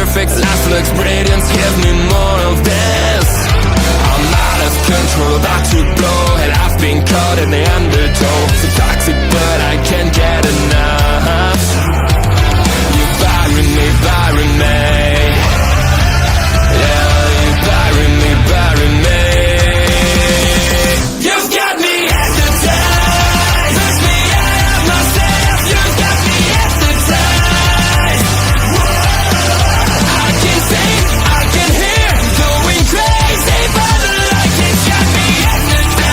perfect, life looks brilliant. Give me more of this. I'm out of control, about to blow, and I've been caught in the undertow. So toxic, but I can't get enough. You bury me, bury me. Yeah, you bury me, bury me. You've got me hypnotized. Push me out of myself. You've got me hypnotized. I can see, I can hear, going crazy, but the light has got me hypnotized.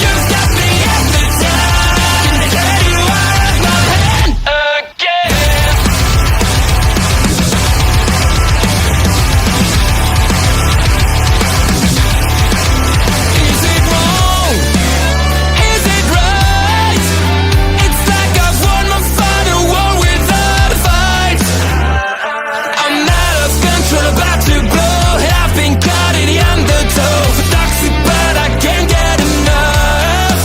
You've got me hypnotized. Get you out of my hand again. Is it wrong? Is it right? It's like I've won my final war without a fight. I'm out of control, about to blow. I've been caught in the undertow. Toxic, but I can't get enough.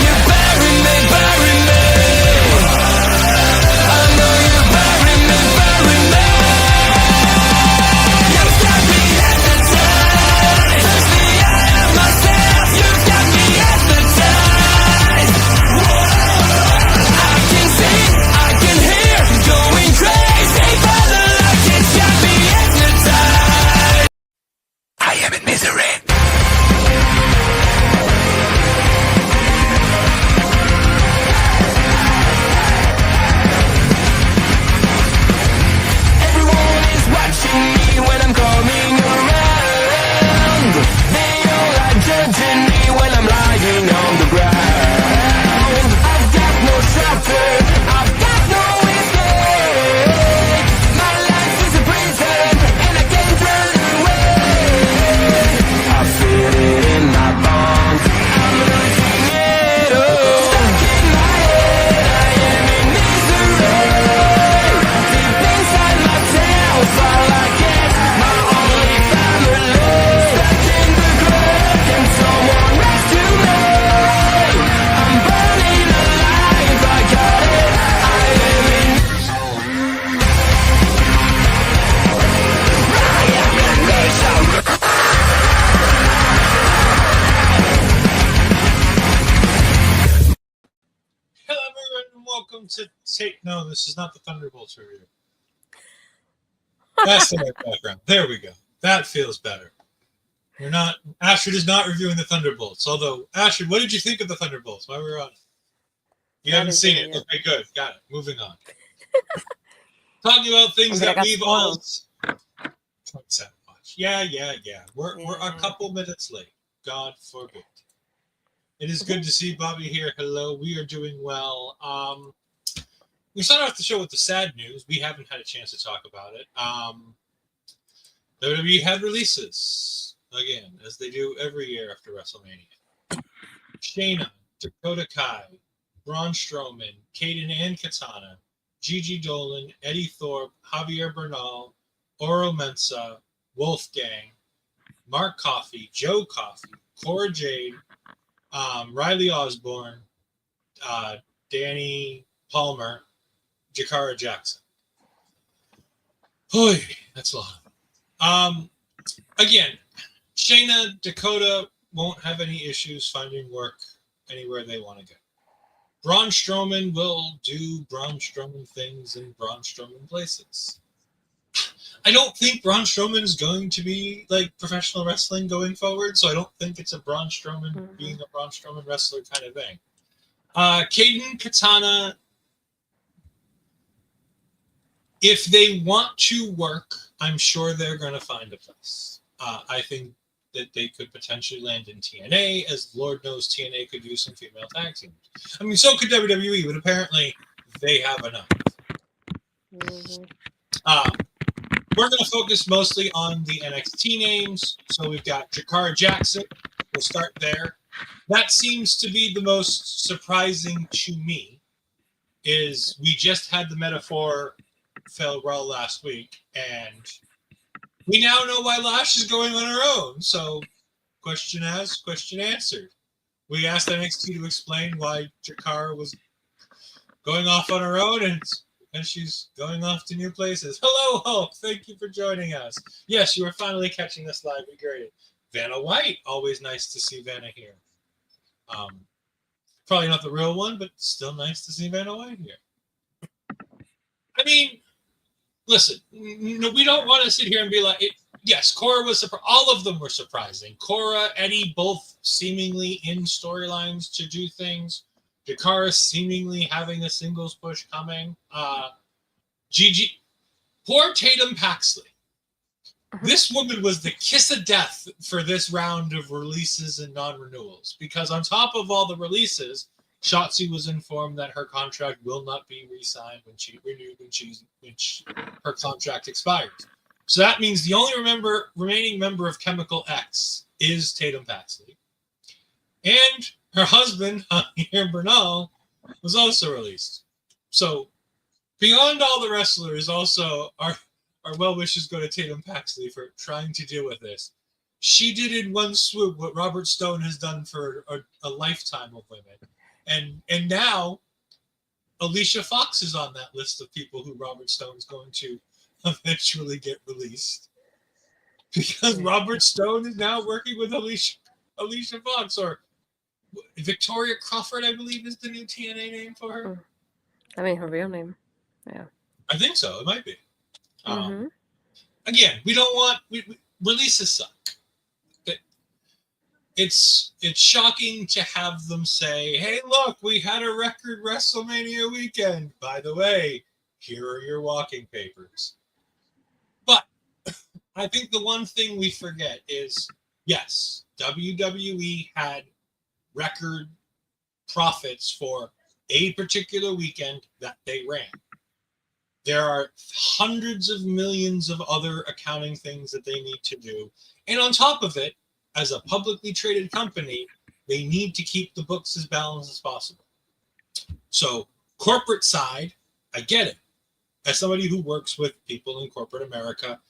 You bury me, bury me. I know you bury me, bury me. You've got me hypnotized. Push me out of myself. You've got me hypnotized. I can see, I can hear, going crazy, but the light has got me hypnotized. I am in misery. Everyone is watching me when I'm coming around. They all are judging me when I'm lying on the ground. I've got no shelter, I've got no escape. My life is a prison and I can't run away. I feel it in my bones, I'm losing it all. Stuck in my head, I am in misery. Deep inside myself, all I get, my only family. Stuck in the grave, can someone rescue me? I'm burning alive, I got it, I am in misery. Hello, everyone, and welcome to Take. No, this is not the Thunderbolts review. That's the right background. There we go. That feels better. You're not. Ashford is not reviewing the Thunderbolts. Although, Ashford, what did you think of the Thunderbolts while we were on it? You haven't seen it. Okay, good. Got it. Moving on. Talking about things I that got we've all. spoiled. Thanks that much. Yeah. We're a couple minutes late. God forbid. It is good to see Bobby here. Hello, we are doing well. We started off the show with the sad news. We haven't had a chance to talk about it. WWE had releases again, as they do every year after WrestleMania. Shayna, Dakota Kai, Braun Strowman, Kaden and Katana, Gigi Dolan, Eddie Thorpe, Javier Bernal, Oro Mensah, Wolfgang, Mark Coffey, Joe Coffey, Cora Jade, Riley Osborne, Danny Palmer, Jakara Jackson. Hoy, that's a lot. Again, Shayna, Dakota won't have any issues finding work anywhere they want to go. Braun Strowman will do Braun Strowman things in Braun Strowman places. I don't think Braun Strowman is going to be like professional wrestling going forward, so I don't think it's a Braun Strowman being a Braun Strowman wrestler kind of thing. Kaden, Katana, if they want to work, I'm sure they're going to find a place. I think that they could potentially land in TNA, as Lord knows TNA could use some female tag teams. I mean, so could WWE, but apparently they have enough. We're going to focus mostly on the NXT names. So we've got Jakara Jackson. We'll start there. That seems to be the most surprising to me, is we just had the metaphor farewell last week, and we now know why Lash is going on her own. So question asked, question answered. We asked NXT to explain why Jakara was going off on her own, and and she's going off to new places. Hello, Hulk. Thank you for joining us. Yes, you are finally catching us live. We great. Vanna White. Always nice to see Vanna here. Probably not the real one, but still nice to see Vanna White here. I mean, listen, we don't want to sit here and be like, yes, Cora was all of them were surprising. Cora, Eddie, both seemingly in storylines to do things. Jakara seemingly having a singles push coming. Gigi, poor Tatum Paxley. This woman was the kiss of death for this round of releases and non-renewals, because on top of all the releases, Shotzi was informed that her contract will not be re-signed when her contract expires. So that means the only remaining member of Chemical X is Tatum Paxley. And her husband, Javier Bernal, was also released. So beyond all the wrestlers, also our well wishes go to Tatum Paxley for trying to deal with this. She did in one swoop what Robert Stone has done for a lifetime of women. And now Alicia Fox is on that list of people who Robert Stone is going to eventually get released. Because Robert Stone is now working with Alicia Fox, or Victoria Crawford, I believe, is the new TNA name for her. I mean, her real name. Yeah. I think so. It might be. Again, we don't want releases suck. It's shocking to have them say, "Hey, look, we had a record WrestleMania weekend. By the way, here are your walking papers." But I think the one thing we forget is, yes, WWE had record profits for a particular weekend that they ran. There are hundreds of millions of other accounting things that they need to do. And on top of it, as a publicly traded company, they need to keep the books as balanced as possible. So, corporate side, I get it. As somebody who works with people in corporate America,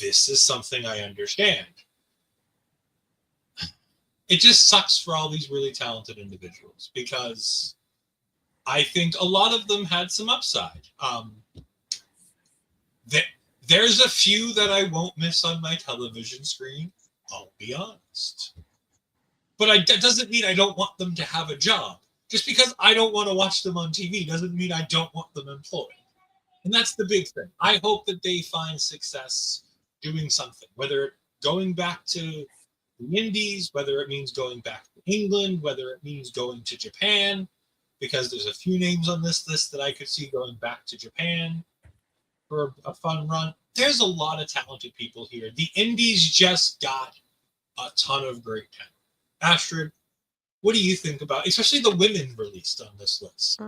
this is something I understand. It just sucks for all these really talented individuals, because I think a lot of them had some upside. There's a few that I won't miss on my television screen, I'll be honest. But that doesn't mean I don't want them to have a job. Just because I don't want to watch them on TV doesn't mean I don't want them employed. And that's the big thing. I hope that they find success doing something, whether going back to the Indies, whether it means going back to England, whether it means going to Japan, because there's a few names on this list that I could see going back to Japan for a fun run. There's a lot of talented people here. The Indies just got a ton of great talent. Astrid, what do you think about, especially the women released on this list?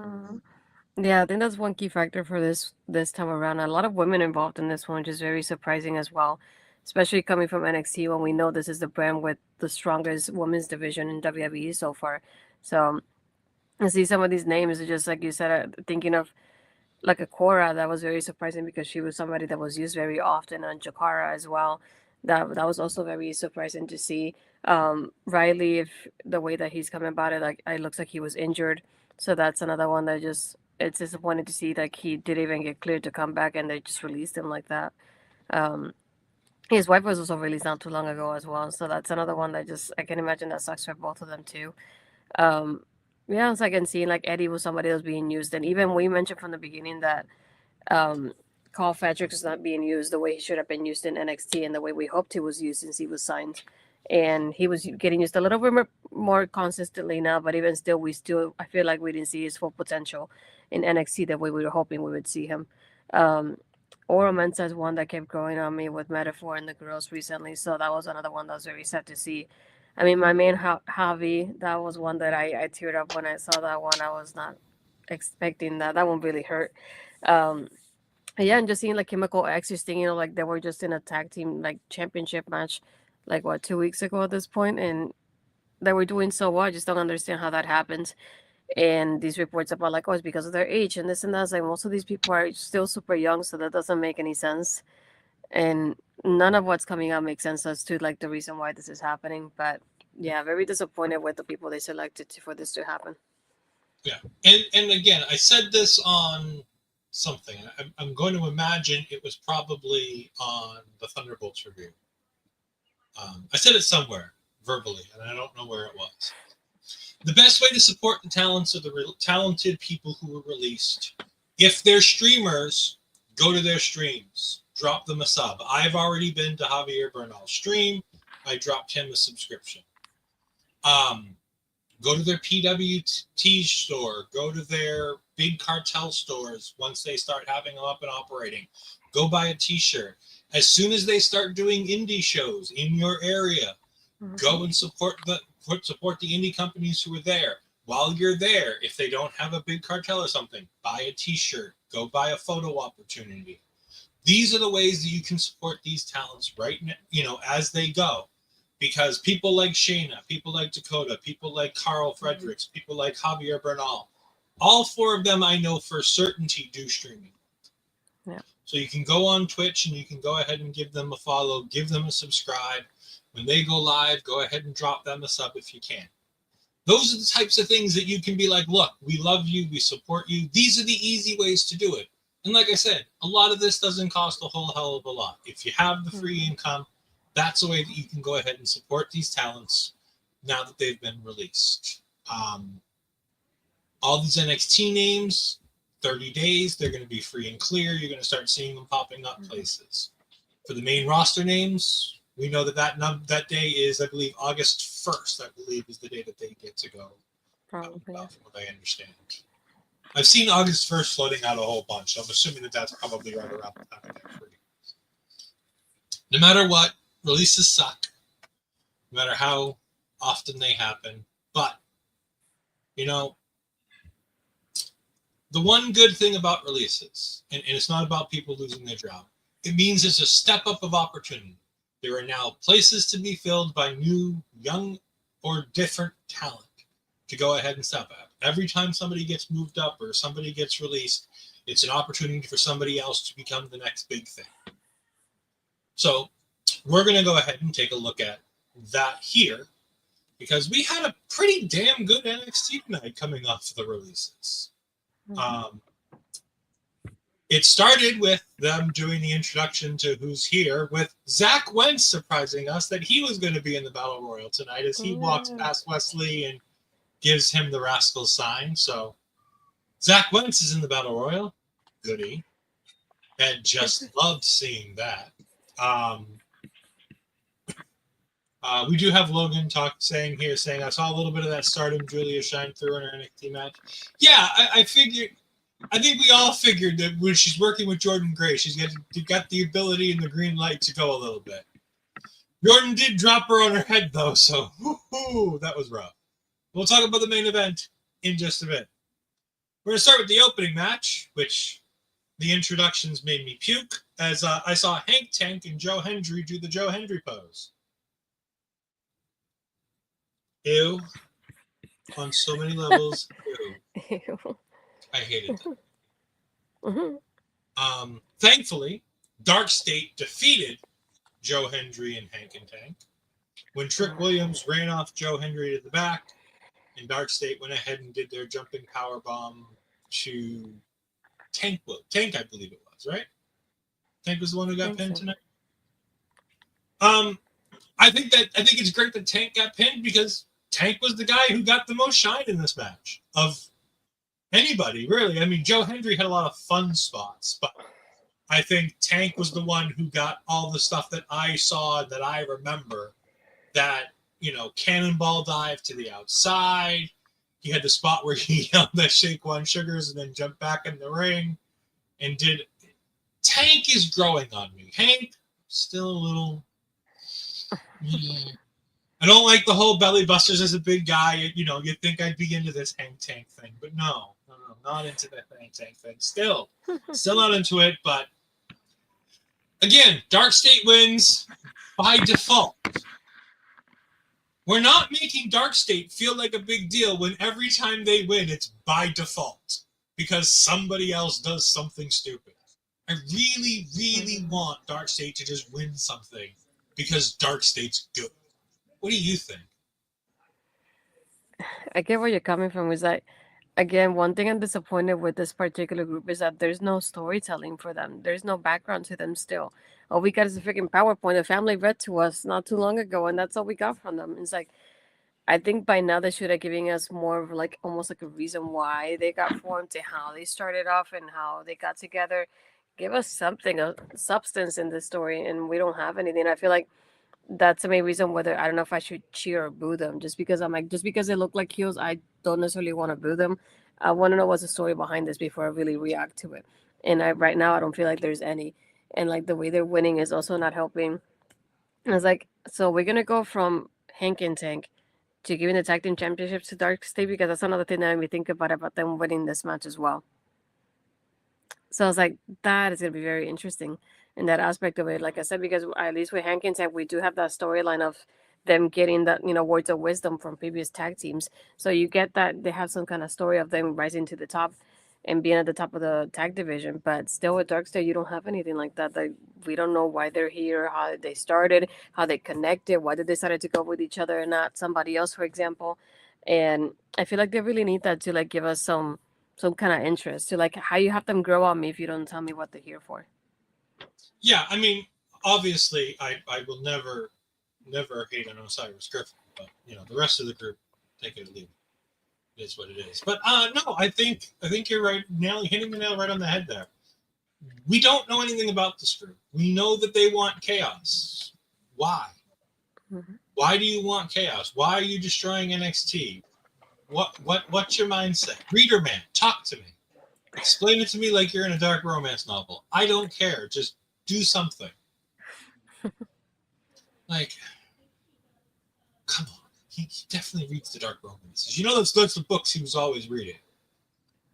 Yeah, I think that's one key factor for this time around. A lot of women involved in this one, which is very surprising as well, especially coming from NXT when we know this is the brand with the strongest women's division in WWE so far. So I see some of these names, just like you said, thinking of like a Cora, that was very surprising because she was somebody that was used very often on Jakara as well. That was also very surprising to see. Riley, if the way that he's coming about it, like it looks like he was injured. So that's another one that it's disappointing to see like he didn't even get cleared to come back and they just released him like that. His wife was also released not too long ago as well. So that's another one that I can imagine that sucks for both of them too. Yeah, it's like, and seeing like Eddie was somebody that was being used, and even we mentioned from the beginning that Carl Fredericks is not being used the way he should have been used in NXT and the way we hoped he was used since he was signed, and he was getting used a little bit more consistently now. But even still, I feel like we didn't see his full potential in NXT the way we were hoping we would see him. Oro Mensah is one that kept growing on me with Metaphor and the girls recently, so that was another one that was very sad to see. I mean, my main Javi, that was one that I teared up when I saw that one. I was not expecting that. That one really hurt. Yeah, and just seeing like Chemical X, just thinking, like they were just in a tag team like championship match, like 2 weeks ago at this point, and they were doing so well. I just don't understand how that happened. And these reports about like, oh, it's because of their age and this and that. It's like most of these people are still super young, so that doesn't make any sense. And none of what's coming out makes sense as to like the reason why this is happening. But yeah, very disappointed with the people they selected for this to happen. Yeah, and again, I said this on something. I'm going to imagine it was probably on the Thunderbolts review. I said it somewhere verbally, and I don't know where it was. The best way to support the talents of the talented people who were released, if they're streamers, go to their streams, drop them a sub. I've already been to Javier Bernal's stream. I dropped him a subscription. Go to their PWT store. Go to their big cartel stores once they start having them up and operating. Go buy a t-shirt. As soon as they start doing indie shows in your area, go and support the indie companies who are there. While you're there, if they don't have a big cartel or something, buy a t-shirt. Go buy a photo opportunity. These are the ways that you can support these talents right now, as they go. Because people like Shayna, people like Dakota, people like Carl Fredericks, people like Javier Bernal, all four of them I know for certainty do streaming. Yeah. So you can go on Twitch and you can go ahead and give them a follow, give them a subscribe. When they go live, go ahead and drop them a sub if you can. Those are the types of things that you can be like, look, we love you, we support you. These are the easy ways to do it. And like I said, a lot of this doesn't cost a whole hell of a lot. If you have the free income, that's a way that you can go ahead and support these talents now that they've been released. All these NXT names, 30 days, they're going to be free and clear. You're going to start seeing them popping up places. For the main roster names, we know that day is, I believe, August 1st, I believe, is the day that they get to go. Probably. From what I understand. I've seen August 1st floating out a whole bunch. So I'm assuming that that's probably right around the time of that free. No matter what, releases suck, no matter how often they happen. But, the one good thing about releases, and it's not about people losing their job, it means it's a step up of opportunity. There are now places to be filled by new, young, or different talent to go ahead and step up. Every time somebody gets moved up or somebody gets released, it's an opportunity for somebody else to become the next big thing. So, we're going to go ahead and take a look at that here because we had a pretty damn good NXT night coming off the releases. It started with them doing the introduction to Who's Here with Zach Wentz surprising us that he was going to be in the Battle Royal tonight as he walks past Wesley and gives him the rascal sign. So Zach Wentz is in the Battle Royal. Goody. And just loved seeing that. We do have Logan saying, I saw a little bit of that Stardom Giulia shine through in her NXT match. Yeah, I think we all figured that when she's working with Jordynne Grace, she's got the ability and the green light to go a little bit. Jordynne did drop her on her head, though, so that was rough. We'll talk about the main event in just a bit. We're going to start with the opening match, which the introductions made me puke, as I saw Hank Tank and Joe Hendry do the Joe Hendry pose. Ew. On so many levels. Ew. I hated it. Thankfully, Dark State defeated Joe Hendry and Hank and Tank. When Trick Williams ran off Joe Hendry to the back, and Dark State went ahead and did their jumping power bomb to Tank, I believe it was, right? Tank was the one who got pinned tonight. I think it's great that Tank got pinned because Tank was the guy who got the most shine in this match of anybody, really. I mean, Joe Hendry had a lot of fun spots, but I think Tank was the one who got all the stuff that I saw that I remember. That, cannonball dive to the outside. He had the spot where he yelled that Shake One Sugars and then jumped back in the ring and did. Tank is growing on me. Hank, still a little. I don't like the whole belly busters as a big guy. You'd think I'd be into this Hank Tank thing, but no, not into that Hank Tank thing. Still not into it, but again, Dark State wins by default. We're not making Dark State feel like a big deal when every time they win, it's by default because somebody else does something stupid. I really, really want Dark State to just win something because Dark State's good. What do you think? I get where you're coming from. Is that Again, one thing I'm disappointed with this particular group is that there's no storytelling for them. There's no background to them still. All we got is a freaking PowerPoint the family read to us not too long ago, and that's all we got from them. It's like, I think by now they should have given us more of like almost like a reason why they got formed, to how they started off and how they got together. Give us something, a substance in the story, and we don't have anything. I feel like that's the main reason whether I don't know if I should cheer or boo them. Just because I'm like, just because they look like heels, I don't necessarily want to boo them. I want to know what's the story behind this before I really react to it. And right now I don't feel like there's any. And like the way they're winning is also not helping. And it's like, so we're gonna go from Hank and Tank to giving the tag team championships to Dark State, because that's another thing that made me think about them winning this match as well. So I was like, that is going to be very interesting in that aspect of it. Like I said, because at least with Hank and Tech, we do have that storyline of them getting that, words of wisdom from previous tag teams. So you get that they have some kind of story of them rising to the top and being at the top of the tag division. But still with Dark Star, you don't have anything like that. Like, we don't know why they're here, how they started, how they connected, why they decided to go with each other and not somebody else, for example. And I feel like they really need that to like give us some kind of interest to like how you have them grow on me if you don't tell me what they're here for. Yeah, I mean, obviously, I will never hate on Osiris Griffin, but the rest of the group, take it or leave it. It is what it is. But no, I think you're right, hitting the nail right on the head there. We don't know anything about this group. We know that they want chaos. Why? Mm-hmm. Why do you want chaos? Why are you destroying NXT? What's your mindset? Reader man, talk to me. Explain it to me like you're in a dark romance novel. I don't care. Just do something. Like, come on. He definitely reads the dark romances. That's the books he was always reading.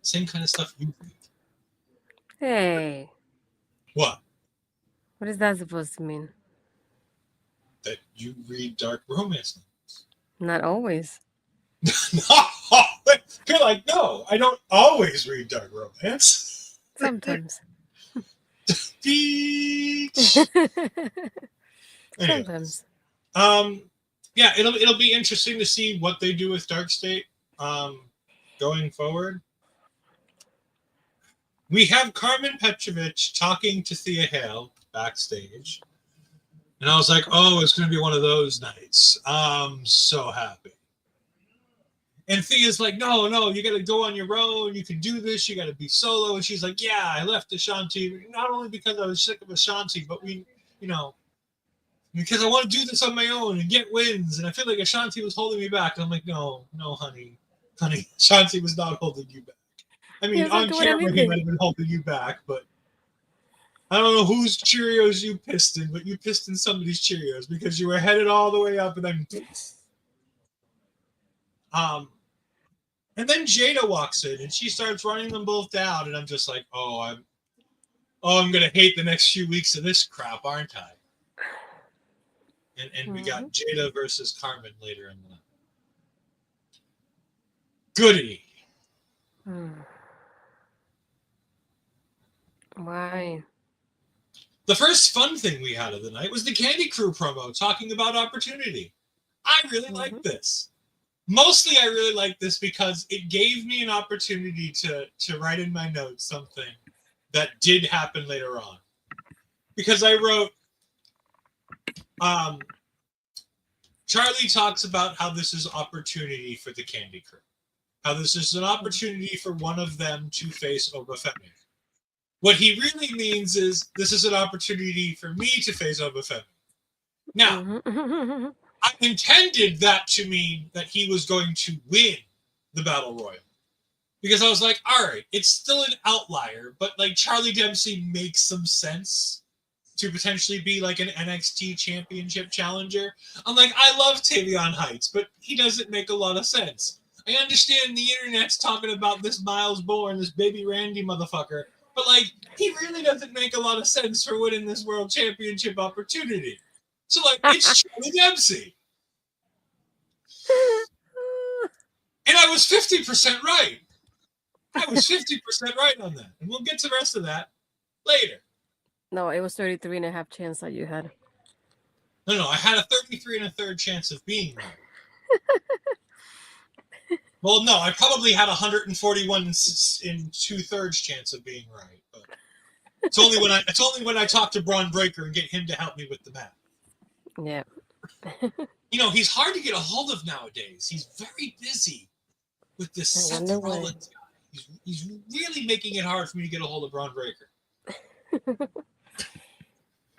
Same kind of stuff you read. Hey. What? What is that supposed to mean? That you read dark romance novels. Not always. You're like, no, I don't always read dark romance. Sometimes. Beach. Sometimes. Yeah, it'll be interesting to see what they do with Dark State going forward. We have Karmen Petrovic talking to Thea Hale backstage. And I was like, oh, it's going to be one of those nights. I'm so happy. And Thea's like, no, you got to go on your own. You can do this. You got to be solo. And she's like, yeah, I left Ashanti, not only because I was sick of Ashanti, but because I want to do this on my own and get wins. And I feel like Ashanti was holding me back. And I'm like, no, honey, Ashanti was not holding you back. I mean, on camera, he might have been holding you back, but I don't know whose Cheerios you pissed in, but you pissed in somebody's Cheerios because you were headed all the way up and then... And then Jaida walks in and she starts running them both down, and I'm just like, I'm gonna hate the next few weeks of this crap, aren't I? And we got Jaida versus Karmen later in the night. Goody. Why? The first fun thing we had of the night was the Candy Crew promo talking about opportunity. I really like this. Mostly I really like this because it gave me an opportunity to write in my notes something that did happen later on. Because I wrote, Charlie talks about how this is opportunity for the Candy Crew. How this is an opportunity for one of them to face Obafemi. What he really means is this is an opportunity for me to face Obafemi. Now, I intended that to mean that he was going to win the Battle Royal. Because I was like, all right, it's still an outlier, but like Charlie Dempsey makes some sense to potentially be like an NXT championship challenger. I'm like, I love Tavion Heights, but he doesn't make a lot of sense. I understand the internet's talking about this Myles Borne, this baby Randy motherfucker, but like, he really doesn't make a lot of sense for winning this world championship opportunity. So like, it's Charlie Dempsey. And I was 50% right. I was 50% right on that. And we'll get to the rest of that later. No, it was 33.5 chance that you had. No, I had a 33 1/3 chance of being right. Well, no, I probably had 141 and 2/3 chance of being right, but it's only when I talk to Braun Breaker and get him to help me with the math. Yeah. You know, he's hard to get a hold of nowadays. He's very busy with this Seth Rollins guy. He's really making it hard for me to get a hold of Braun Breaker.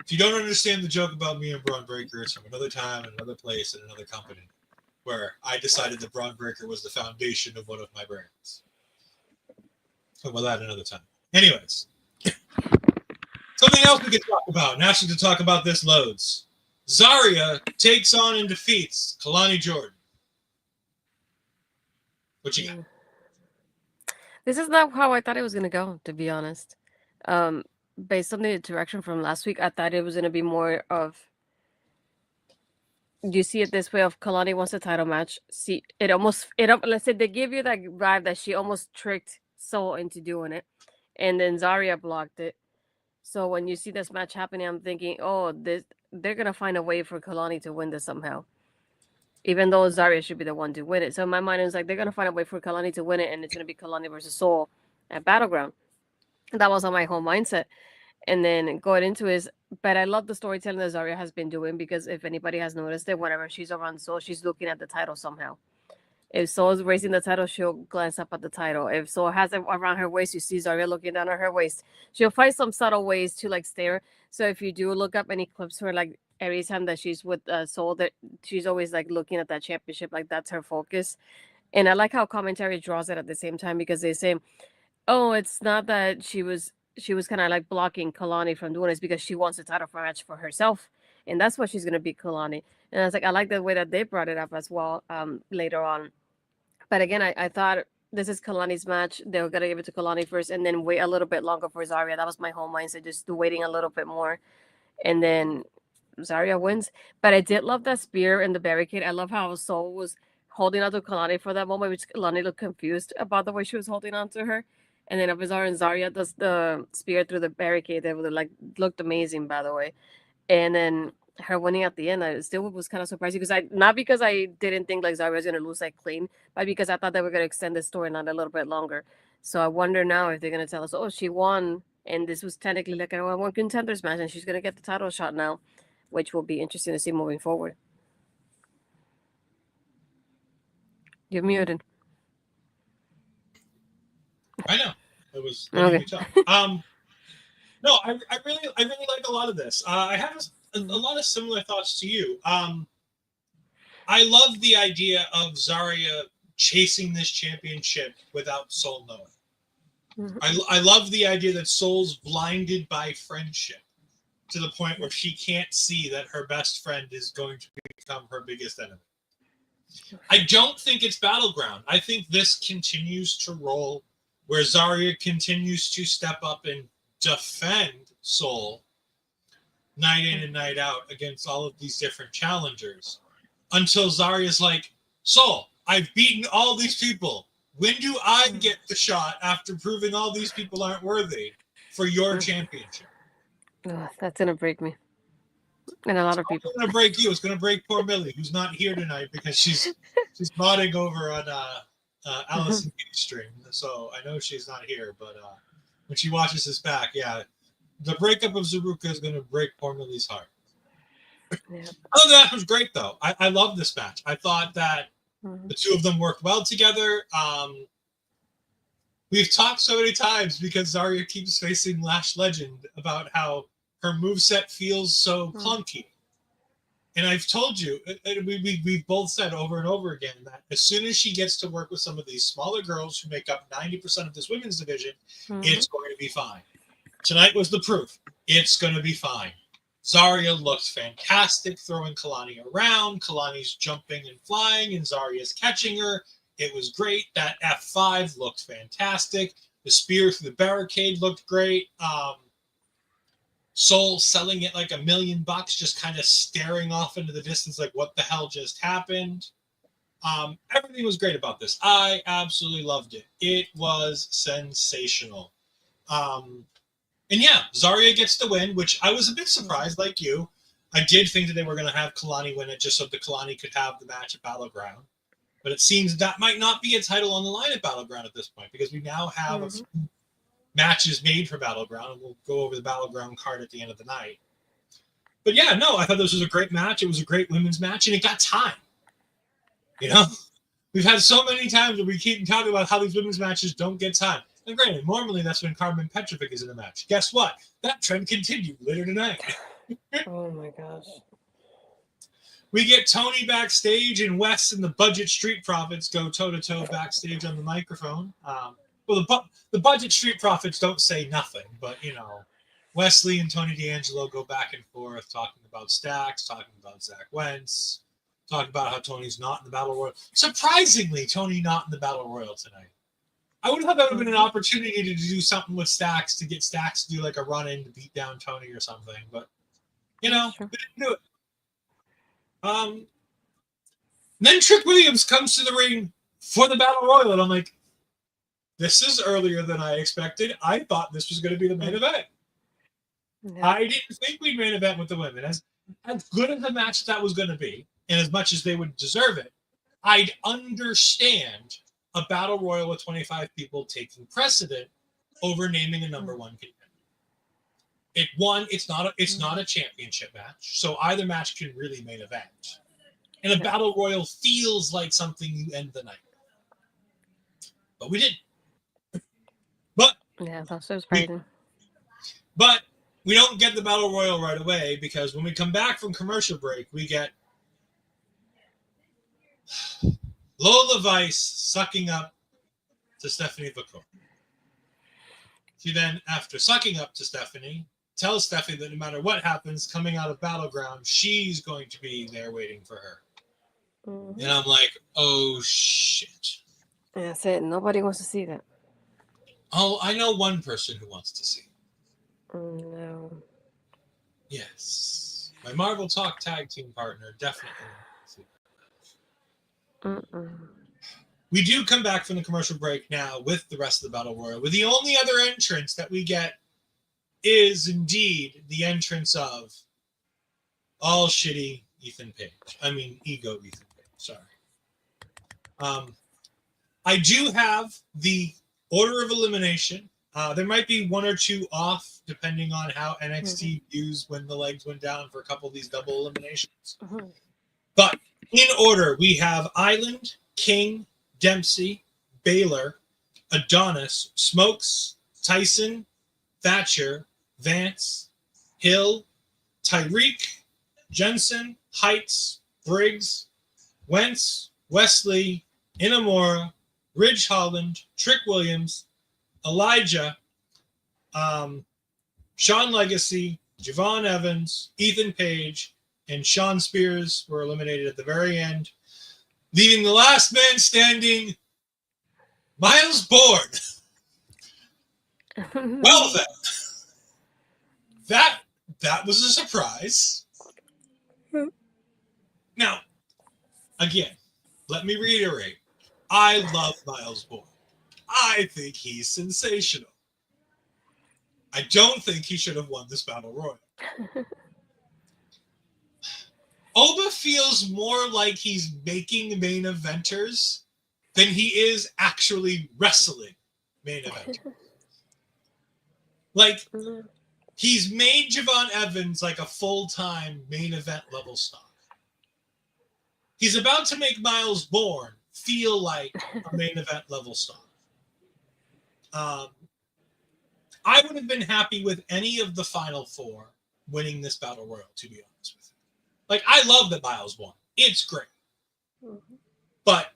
If you don't understand the joke about me and Braun Breaker, it's from another time, another place, and another company, where I decided that Braun Breaker was the foundation of one of my brands. Talk about that another time. Anyways, something else we can talk about, and actually to talk about this loads. Zaria takes on and defeats Kelani Jordynne. What you got? This is not how I thought it was gonna go, to be honest. Based on the interaction from last week, I thought it was gonna be more of, you see it this way, of Kelani wants a title match. See, let's say they give you that vibe that she almost tricked Soul into doing it, and then Zaria blocked it. So when you see this match happening, I'm thinking, oh, they're gonna find a way for Kelani to win this somehow, even though Zaria should be the one to win it. So in my mind, it's like they're gonna find a way for Kelani to win it, and it's gonna be Kelani versus Soul at Battleground. That was on my whole mindset. And then going into it, but I love the storytelling that Zaria has been doing, because if anybody has noticed it, whenever she's around Soul, she's looking at the title somehow. If Soul is raising the title, she'll glance up at the title. If Soul has it around her waist, you see Zaria looking down at her waist. She'll find some subtle ways to like stare. So if you do look up any clips where like every time that she's with Soul, that she's always like looking at that championship, like that's her focus. And I like how commentary draws it at the same time, because they say, oh, it's not that she was kind of like blocking Kelani from doing this, because she wants a title match for herself, and that's what she's gonna beat Kelani. And I was like, I like the way that they brought it up as well later on. But again, I thought this is Kalani's match. They were gonna give it to Kelani first, and then wait a little bit longer for Zaria. That was my whole mindset, just waiting a little bit more, and then Zaria wins. But I did love that spear and the barricade. I love how Soul was holding on to Kelani for that moment, which Kelani looked confused about the way she was holding on to her. And then Avizar and Zaria does the spear through the barricade. That would like looked amazing, by the way. And then her winning at the end, I still was kind of surprised, because not because I didn't think like Zaria was gonna lose like clean, but because I thought they were gonna extend the storyline a little bit longer. So I wonder now if they're gonna tell us, oh, she won, and this was technically like a one contenders match, and she's gonna get the title shot now, which will be interesting to see moving forward. You're muted. I know it was Okay. No, I really like a lot of this. I have a lot of similar thoughts to you. I love the idea of Zaria chasing this championship without Soul knowing. Mm-hmm. I love the idea that Soul's blinded by friendship to the point where she can't see that her best friend is going to become her biggest enemy. I don't think it's Battleground. I think this continues to roll, where Zaria continues to step up and defend Soul night in and night out against all of these different challengers, until Zaria's like, Soul, I've beaten all these people. When do I get the shot, after proving all these people aren't worthy, for your championship? Oh, that's gonna break me. And a lot of people. It's going to break you. It's going to break poor Millie, who's not here tonight because she's modding over on Allison stream. So I know she's not here, but when she watches this back, yeah, the breakup of Ruca is going to break poor Millie's heart. Yeah. Other than that, it was great, though. I love this match. I thought that the two of them worked well together. We've talked so many times, because Zaria keeps facing Lash Legend, about how her moveset feels so clunky. And I've told you, we've both said over and over again, that as soon as she gets to work with some of these smaller girls who make up 90% of this women's division, it's going to be fine. Tonight was the proof. It's going to be fine. Zaria looked fantastic throwing Kelani around. Kalani's jumping and flying, and Zaria's catching her. It was great. That F5 looked fantastic. The spear through the barricade looked great. Soul selling it like $1 million, just kind of staring off into the distance like, what the hell just happened? Everything was great about this. I absolutely loved it. It was sensational. And yeah, Zaria gets the win, which I was a bit surprised, like you. I did think that they were going to have Kelani win it just so that Kelani could have the match at Battleground. But it seems that might not be a title on the line at Battleground at this point, because we now have a few matches made for Battleground, and we'll go over the Battleground card at the end of the night. But yeah, no, I thought this was a great match. It was a great women's match, and it got time. You know? We've had so many times where we keep talking about how these women's matches don't get time. And granted, normally that's when Karmen Petrovic is in the match. Guess what? That trend continued later tonight. Oh my gosh. We get Tony backstage, and Wes and the Budget Street Profits go toe-to-toe backstage on the microphone. Well, the Budget Street Profits don't say nothing, but, you know, Wesley and Tony D'Angelo go back and forth talking about Stacks, talking about Zach Wentz, talking about how Tony's not in the Battle Royal. Surprisingly, Tony not in the Battle Royal tonight. I would have thought that would have been an opportunity to do something with Stacks, to get Stacks to do like a run-in to beat down Tony or something, but, you know, they didn't do it. Then Trick Williams comes to the ring for the Battle Royal, and I'm like, this is earlier than I expected. I thought this was going to be the main event. No. I didn't think we'd main event with the women. As good as a match that was going to be, and as much as they would deserve it, I'd understand a Battle Royal with 25 people taking precedent over naming a number one contender. It's not a championship match, so either match can really main event. And a Battle Royal feels like something you end the night with. But we didn't. But yeah, that's so surprising. But we don't get the Battle Royal right away, because when we come back from commercial break, we get Lola Vice sucking up to Stephanie Vaquer. She then, after sucking up to Stephanie, tells Stephanie that no matter what happens coming out of Battleground, she's going to be there waiting for her. Mm-hmm. And I'm like, oh, shit. Yeah, that's it. Nobody wants to see that. Oh, I know one person who wants to see it. No. Yes. My Marvel Talk tag team partner definitely wants to see that. We do come back from the commercial break now with the rest of the Battle Royal, with the only other entrance that we get is indeed the entrance of all shitty Ethan Page. I mean, ego Ethan Page. Sorry. I do have the order of elimination. There might be one or two off, depending on how NXT views when the legs went down for a couple of these double eliminations. But in order, we have Island, King, Dempsey, Baylor, Adonis, Smokes, Tyson, Thatcher, Vance, Hill, Tyreek, Jensen, Heights, Briggs, Wentz, Wesley, Inamura, Ridge Holland, Trick Williams, Elijah, Shawn Legacy, Javon Evans, Ethan Page, and Shawn Spears were eliminated at the very end, leaving the last man standing, Myles Borne. Well then, that was a surprise. Now, again, let me reiterate, I love Myles Borne. I think he's sensational. I don't think he should have won this Battle Royal. Oba feels more like he's making main eventers than he is actually wrestling main eventers. Like, he's made Javon Evans like a full-time main event level star. He's about to make Myles Borne feel like a main event level star. I would have been happy with any of the final four winning this Battle Royal, to be honest with you. Like, I love that Myles won. It's great. But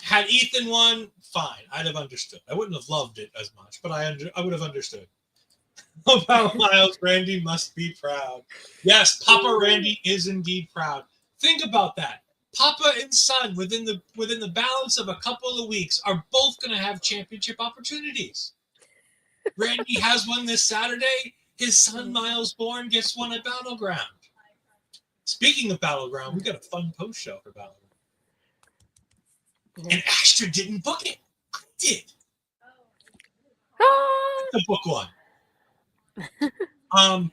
had Ethan won, fine. I'd have understood. I wouldn't have loved it as much, but I would have understood. About Myles, Randy must be proud. Yes, Papa Randy is indeed proud. Think about that. Papa and son, within the balance of a couple of weeks, are both going to have championship opportunities. Randy has one this Saturday. His son, Myles Borne, gets one at Battleground. Speaking of Battleground, we got a fun post show for Battleground. And Astra didn't book it. I did. The book one.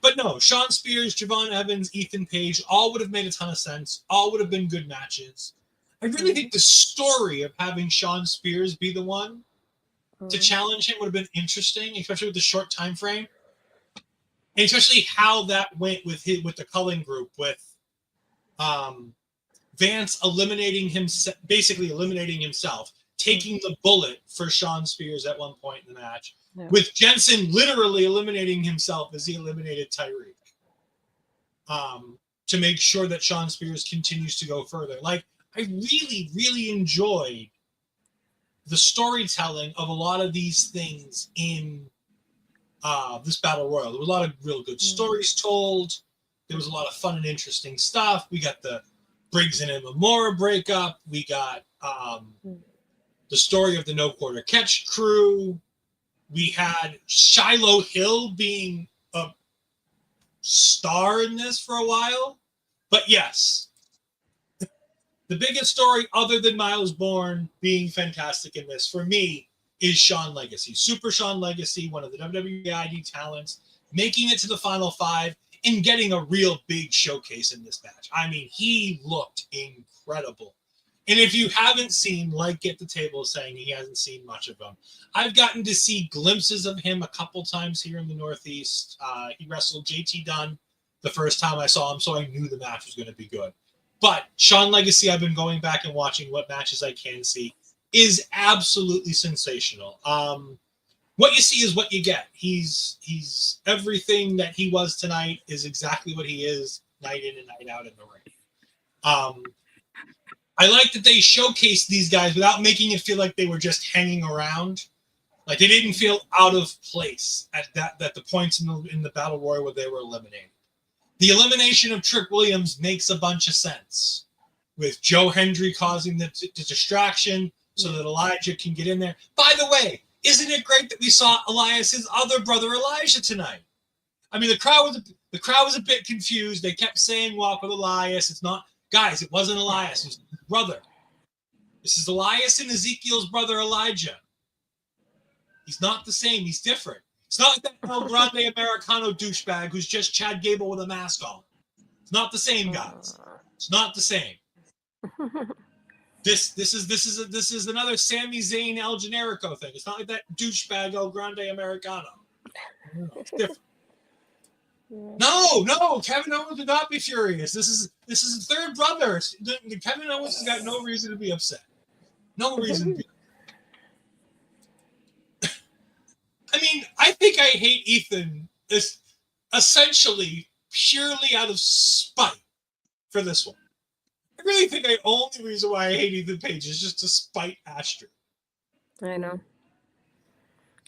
But no, Shawn Spears, Javon Evans, Ethan Page, all would have made a ton of sense. All would have been good matches. I really think the story of having Shawn Spears be the one to challenge him would have been interesting, especially with the short time frame, and especially how that went with the Cullen group, with Vance eliminating himself, basically eliminating himself, taking the bullet for Shawn Spears at one point in the match, with Jensen literally eliminating himself as he eliminated Tyreek, to make sure that Shawn Spears continues to go further. Like, I really, really enjoyed the storytelling of a lot of these things in this Battle Royal. There was a lot of real good stories told. There was a lot of fun and interesting stuff. We got the Briggs and Imamura breakup. We got the story of the No Quarter Catch crew. We had Shiloh Hill being a star in this for a while. But yes, the biggest story other than Myles Borne being fantastic in this for me is Shawn Legacy. Super Shawn Legacy, one of the WWE ID talents, making it to the Final Five and getting a real big showcase in this match. I mean, he looked incredible. And if you haven't seen, like Get the Table saying he hasn't seen much of him, I've gotten to see glimpses of him a couple times here in the Northeast. He wrestled JT Dunn the first time I saw him, so I knew the match was going to be good. But Shawn Legacy, I've been going back and watching what matches I can see, is absolutely sensational. What you see is what you get. He's everything that he was tonight is exactly what he is night in and night out in the ring. I like that they showcased these guys without making it feel like they were just hanging around. Like they didn't feel out of place at the points in the Battle Royal where they were eliminated. The elimination of Trick Williams makes a bunch of sense, with Joe Hendry causing the distraction so that Elijah can get in there. By the way, isn't it great that we saw Elias's other brother Elijah tonight? I mean, the crowd was a bit confused. They kept saying walk with Elias. It's not, guys, it wasn't Elias, it was his brother. This is Elias and Ezekiel's brother Elijah. He's not the same, he's different. It's not like that El Grande Americano douchebag who's just Chad Gable with a mask on. It's not the same, guys. It's not the same. This is another Sami Zayn El Generico thing. It's not like that douchebag El Grande Americano. It's different. No, Kevin Owens would not be furious. This is his third brother. Kevin Owens has got no reason to be upset. No reason to be. I mean, I think I hate Ethan essentially purely out of spite for this one. I really think the only reason why I hate Ethan Page is just to spite Astrid. I know.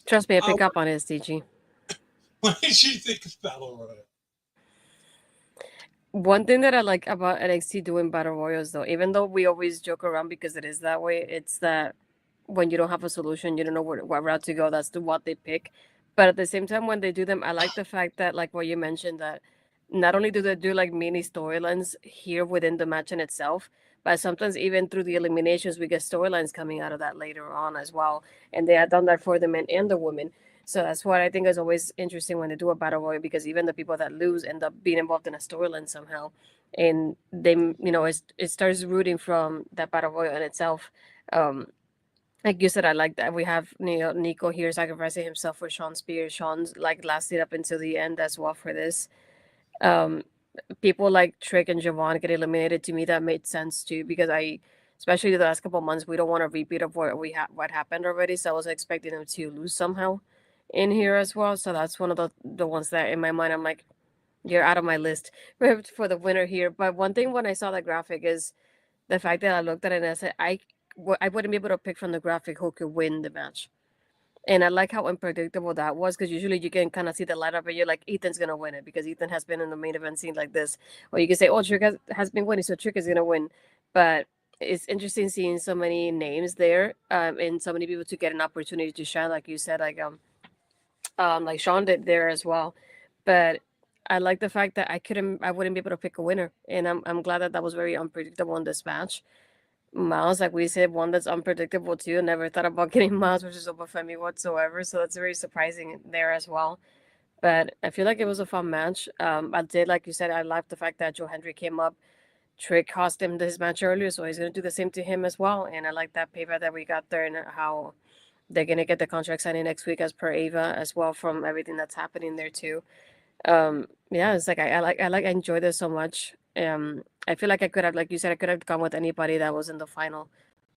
Trust me, I pick up on his DG. What did you think of Battle Royale? One thing that I like about NXT doing Battle Royals, though, even though we always joke around because it is that way, it's that when you don't have a solution, you don't know what route to go. That's what they pick. But at the same time, when they do them, I like the fact that, like what you mentioned, that not only do they do like mini storylines here within the match in itself, but sometimes even through the eliminations, we get storylines coming out of that later on as well. And they have done that for the men and the women. So that's what I think is always interesting when they do a battle royal, because even the people that lose end up being involved in a storyline somehow. And they, it starts rooting from that battle royal in itself. Like you said, I like that we have Niko here sacrificing himself for Shawn Spears. Shawn's like lasted up until the end as well for this. People like Trick and Javon get eliminated. To me, that made sense too, because especially the last couple of months, we don't want a repeat of what happened already. So I was expecting them to lose somehow in here as well. So that's one of the ones that in my mind I'm like, you're out of my list for the winner here. But one thing when I saw the graphic is the fact that I looked at it and I said I wouldn't be able to pick from the graphic who could win the match. And I like how unpredictable that was, because usually you can kind of see the lineup and you're like, Ethan's going to win it because Ethan has been in the main event scene like this. Or you can say, oh, Trick has been winning, so Trick is going to win. But it's interesting seeing so many names there and so many people to get an opportunity to shine, like you said, like Shawn did there as well. But I like the fact that I wouldn't be able to pick a winner. And I'm glad that was very unpredictable in this match. Myles, like we said, one that's unpredictable too. Never thought about getting Myles versus Obafemi whatsoever, so that's very surprising there as well. But I feel like it was a fun match. I did, like you said, I liked the fact that Joe Hendry came up Trick cost him this match earlier, so he's gonna do the same to him as well. And I like that paper that we got there and how they're gonna get the contract signing next week as per Ava as well from everything that's happening there too. Yeah, it's like I enjoy this so much. I feel like I could have, like you said, I could have gone with anybody that was in the final,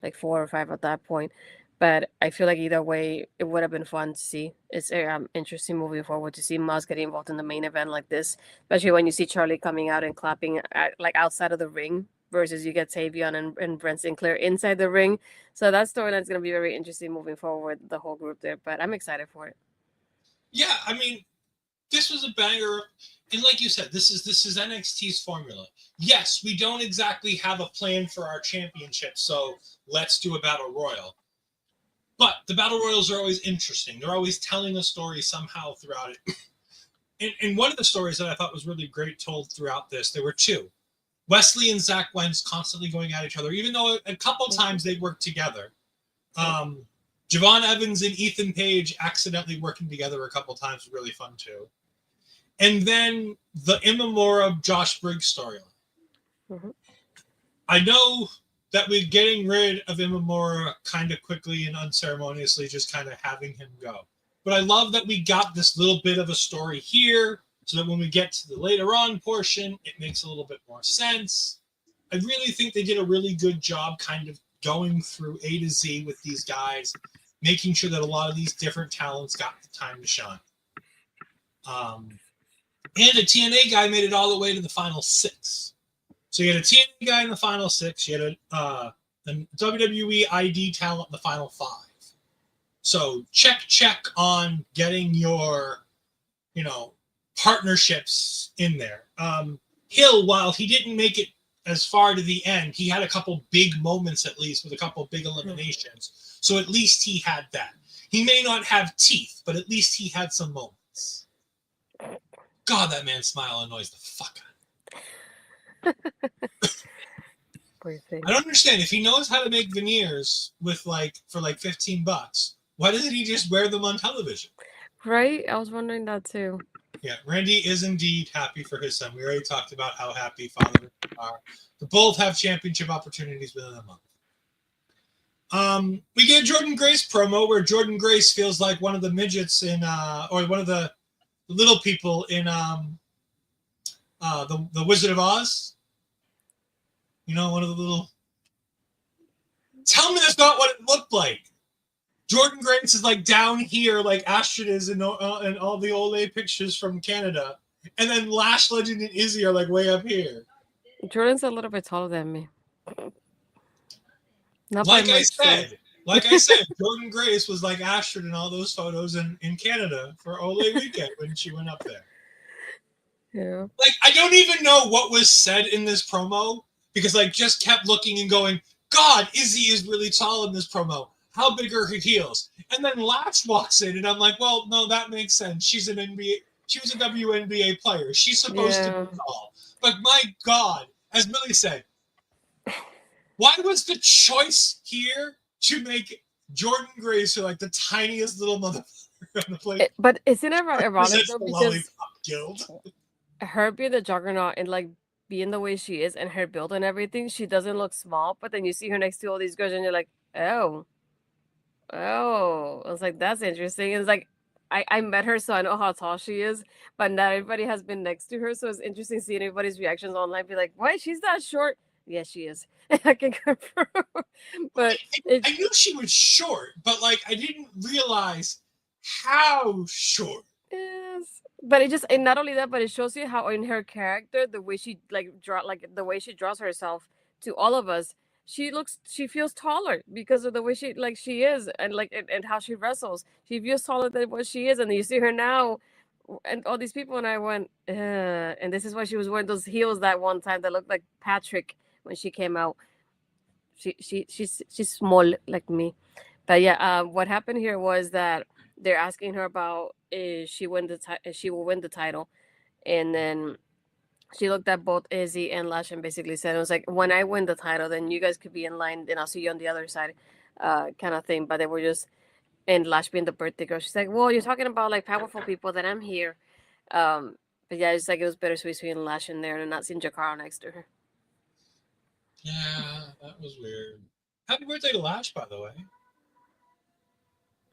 like 4 or 5 at that point. But I feel like either way, it would have been fun to see. It's interesting moving forward to see Myles getting involved in the main event like this, especially when you see Charlie coming out and clapping like outside of the ring versus you get Tavion and Brent Sinclair inside the ring. So that storyline's going to be very interesting moving forward, the whole group there. But I'm excited for it. Yeah, I mean, this was a banger. And like you said, this is NXT's formula. Yes, we don't exactly have a plan for our championship, so let's do a battle royal. But the battle royals are always interesting. They're always telling a story somehow throughout it. And one of the stories that I thought was really great told throughout this, there were two. Wesley and Zach Wentz constantly going at each other, even though a couple times they worked together. Javon Evans and Ethan Page accidentally working together a couple times was really fun too. And then the Imamura Josh Briggs storyline. Mm-hmm. I know that we're getting rid of Imamura kind of quickly and unceremoniously, just kind of having him go. But I love that we got this little bit of a story here, so that when we get to the later on portion, it makes a little bit more sense. I really think they did a really good job kind of going through A to Z with these guys, making sure that a lot of these different talents got the time to shine. And a TNA guy made it all the way to the final 6. So you had a TNA guy in the final 6. You had a WWE ID talent in the final 5. So check on getting your, partnerships in there. Hill, while he didn't make it as far to the end, he had a couple big moments at least with a couple big eliminations. So at least he had that. He may not have teeth, but at least he had some moments. God, that man's smile annoys the fuck out of me. I don't understand. If he knows how to make veneers for $15, why doesn't he just wear them on television? Right? I was wondering that too. Yeah, Randy is indeed happy for his son. We already talked about how happy father are. They both have championship opportunities within a month. We get a Jordynne Grace promo where Jordynne Grace feels like one of the midgets in, or one of the little people in the Wizard of Oz. One of the little. Tell me that's not what it looked like. Jordynne Grace is like down here, like Astrid is in all the Olay pictures from Canada, and then Lash Legend and Izzy are like way up here. Jordan's a little bit taller than me. Not like I said, Jordynne Grace was like Astrid in all those photos in Canada for Olay weekend when she went up there. Yeah. Like, I don't even know what was said in this promo because I just kept looking and going, God, Izzy is really tall in this promo. How big are her heels? And then Lash walks in and I'm like, well, no, that makes sense. She was a WNBA player. She's supposed to be tall. But my God, as Millie said, why was the choice here to make Jordynne Grace like the tiniest little motherfucker on the plate? But isn't it ironic though, because Guild? Her being the juggernaut and like being the way she is and her build and everything, she doesn't look small. But then you see her next to all these girls and you're like, oh. I was like, that's interesting. It's like I met her, so I know how tall she is, but not everybody has been next to her. So it's interesting seeing everybody's reactions online. Be like, why? She's that short. Yes, she is. I can confirm. But I knew she was short, but like I didn't realize how short. Yes, but and not only that, but it shows you how in her character, the way she the way she draws herself to all of us, she feels taller because of the way she is and how she wrestles. She feels taller than what she is, and you see her now and all these people, and I went, and this is why she was wearing those heels that one time that looked like Patrick when she came out. She's small like me, but yeah. What happened here was that they're asking her about if she will win the title, and then she looked at both Izzy and Lash and basically said, it was like, when I win the title, then you guys could be in line, and I'll see you on the other side, kind of thing. But they were just, and Lash being the birthday girl, she's like, well, you're talking about like powerful people, then I'm here. But yeah, it's like it was bittersweet seeing Lash in there and not seeing Jakara next to her. Yeah, that was weird. Happy birthday to Lash, by the way.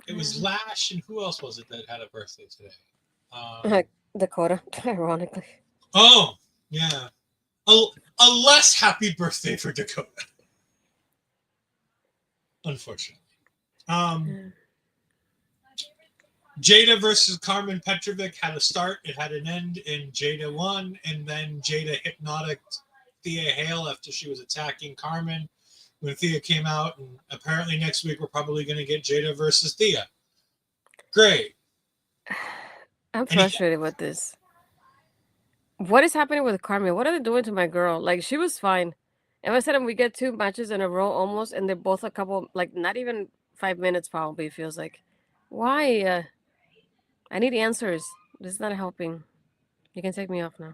It was Lash, and who else was it that had a birthday today? Dakota, ironically. Oh, yeah. A less happy birthday for Dakota. Unfortunately. Jaida versus Karmen Petrovic had a start. It had an end, and Jaida won. And then Jaida hypnoticed Thea Hale after she was attacking Karmen when Thea came out. And apparently next week we're probably going to get Jaida versus Thea. Great. I'm frustrated with this. What is happening with Karmen? What are they doing to my girl? Like, she was fine. And all of a sudden we get 2 matches in a row almost, and they're both a couple, like, not even 5 minutes probably, it feels like. Why? I need answers. This is not helping. You can take me off now.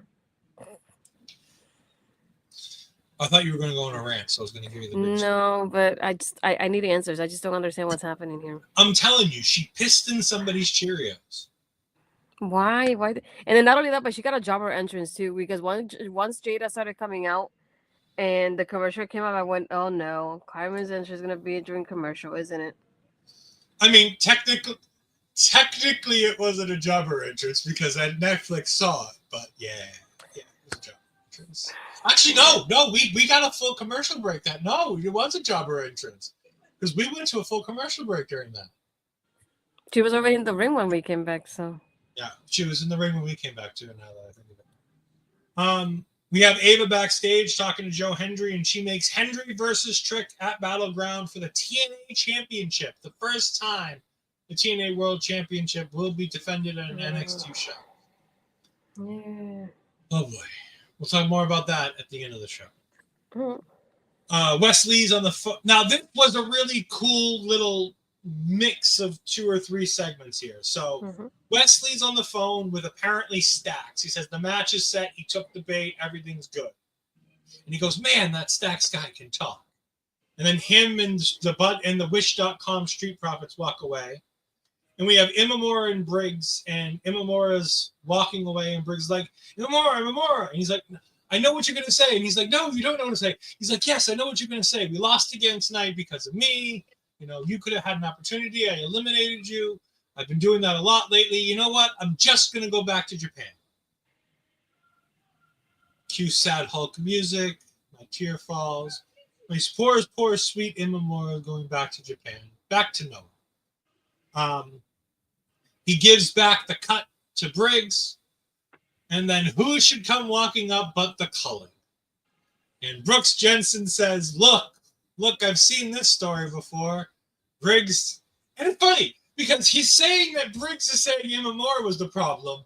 I thought you were going to go on a rant, so I was going to give you the big No, but I need answers. I just don't understand what's happening here. I'm telling you, she pissed in somebody's Cheerios. Why? And then not only that, but she got a jobber entrance too, because once Jaida started coming out and the commercial came out, I went, oh no, Karmen's entrance is going to be a drink commercial, isn't it? I mean, technically it wasn't a jobber entrance because Netflix saw it, but yeah, it was a jobber entrance. Actually, no, we got a full commercial break. It was a jobber entrance because we went to a full commercial break during that. She was already in the ring when we came back, so. Yeah, she was in the ring when we came back too. Now that I think of it, we have Ava backstage talking to Joe Hendry, and she makes Hendry versus Trick at Battleground for the TNA Championship. The first time the TNA World Championship will be defended at an NXT show. Yeah. Oh boy. We'll talk more about that at the end of the show. Mm-hmm. Wesley's on the phone. Now, this was a really cool little mix of 2 or 3 segments here. So, Wesley's on the phone with apparently Stax. He says the match is set. He took the bait. Everything's good. And he goes, man, that Stax guy can talk. And then him and the Wish.com Street Profits walk away. And we have Imamura and Briggs, and Imamura's walking away, and Briggs is like, Imamura. And he's like, I know what you're going to say. And he's like, no, you don't know what to say. He's like, yes, I know what you're going to say. We lost again tonight because of me. You know, you could have had an opportunity. I eliminated you. I've been doing that a lot lately. You know what? I'm just going to go back to Japan. Cue sad Hulk music. My tear falls. My poor, sweet Imamura going back to Japan. Back to Noah. He gives back the cut to Briggs, and then who should come walking up but the Cullen? And Brooks Jensen says, look, I've seen this story before. Briggs, and it's funny, because he's saying that Briggs is saying Imamura was the problem.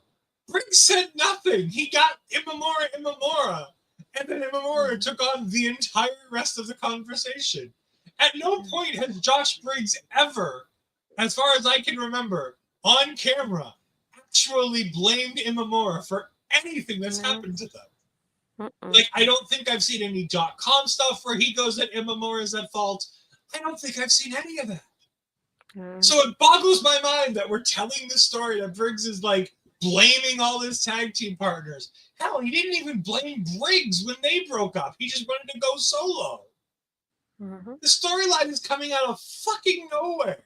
Briggs said nothing. He got Imamura, and then Imamura took on the entire rest of the conversation. At no point has Josh Briggs ever, as far as I can remember, on camera, actually blamed Imamura for anything that's happened to them. Like, I don't think I've seen any .com stuff where he goes that Imamura is at fault. I don't think I've seen any of that. So it boggles my mind that we're telling this story that Briggs is, like, blaming all his tag team partners. Hell, he didn't even blame Briggs when they broke up. He just wanted to go solo. The storyline is coming out of fucking nowhere.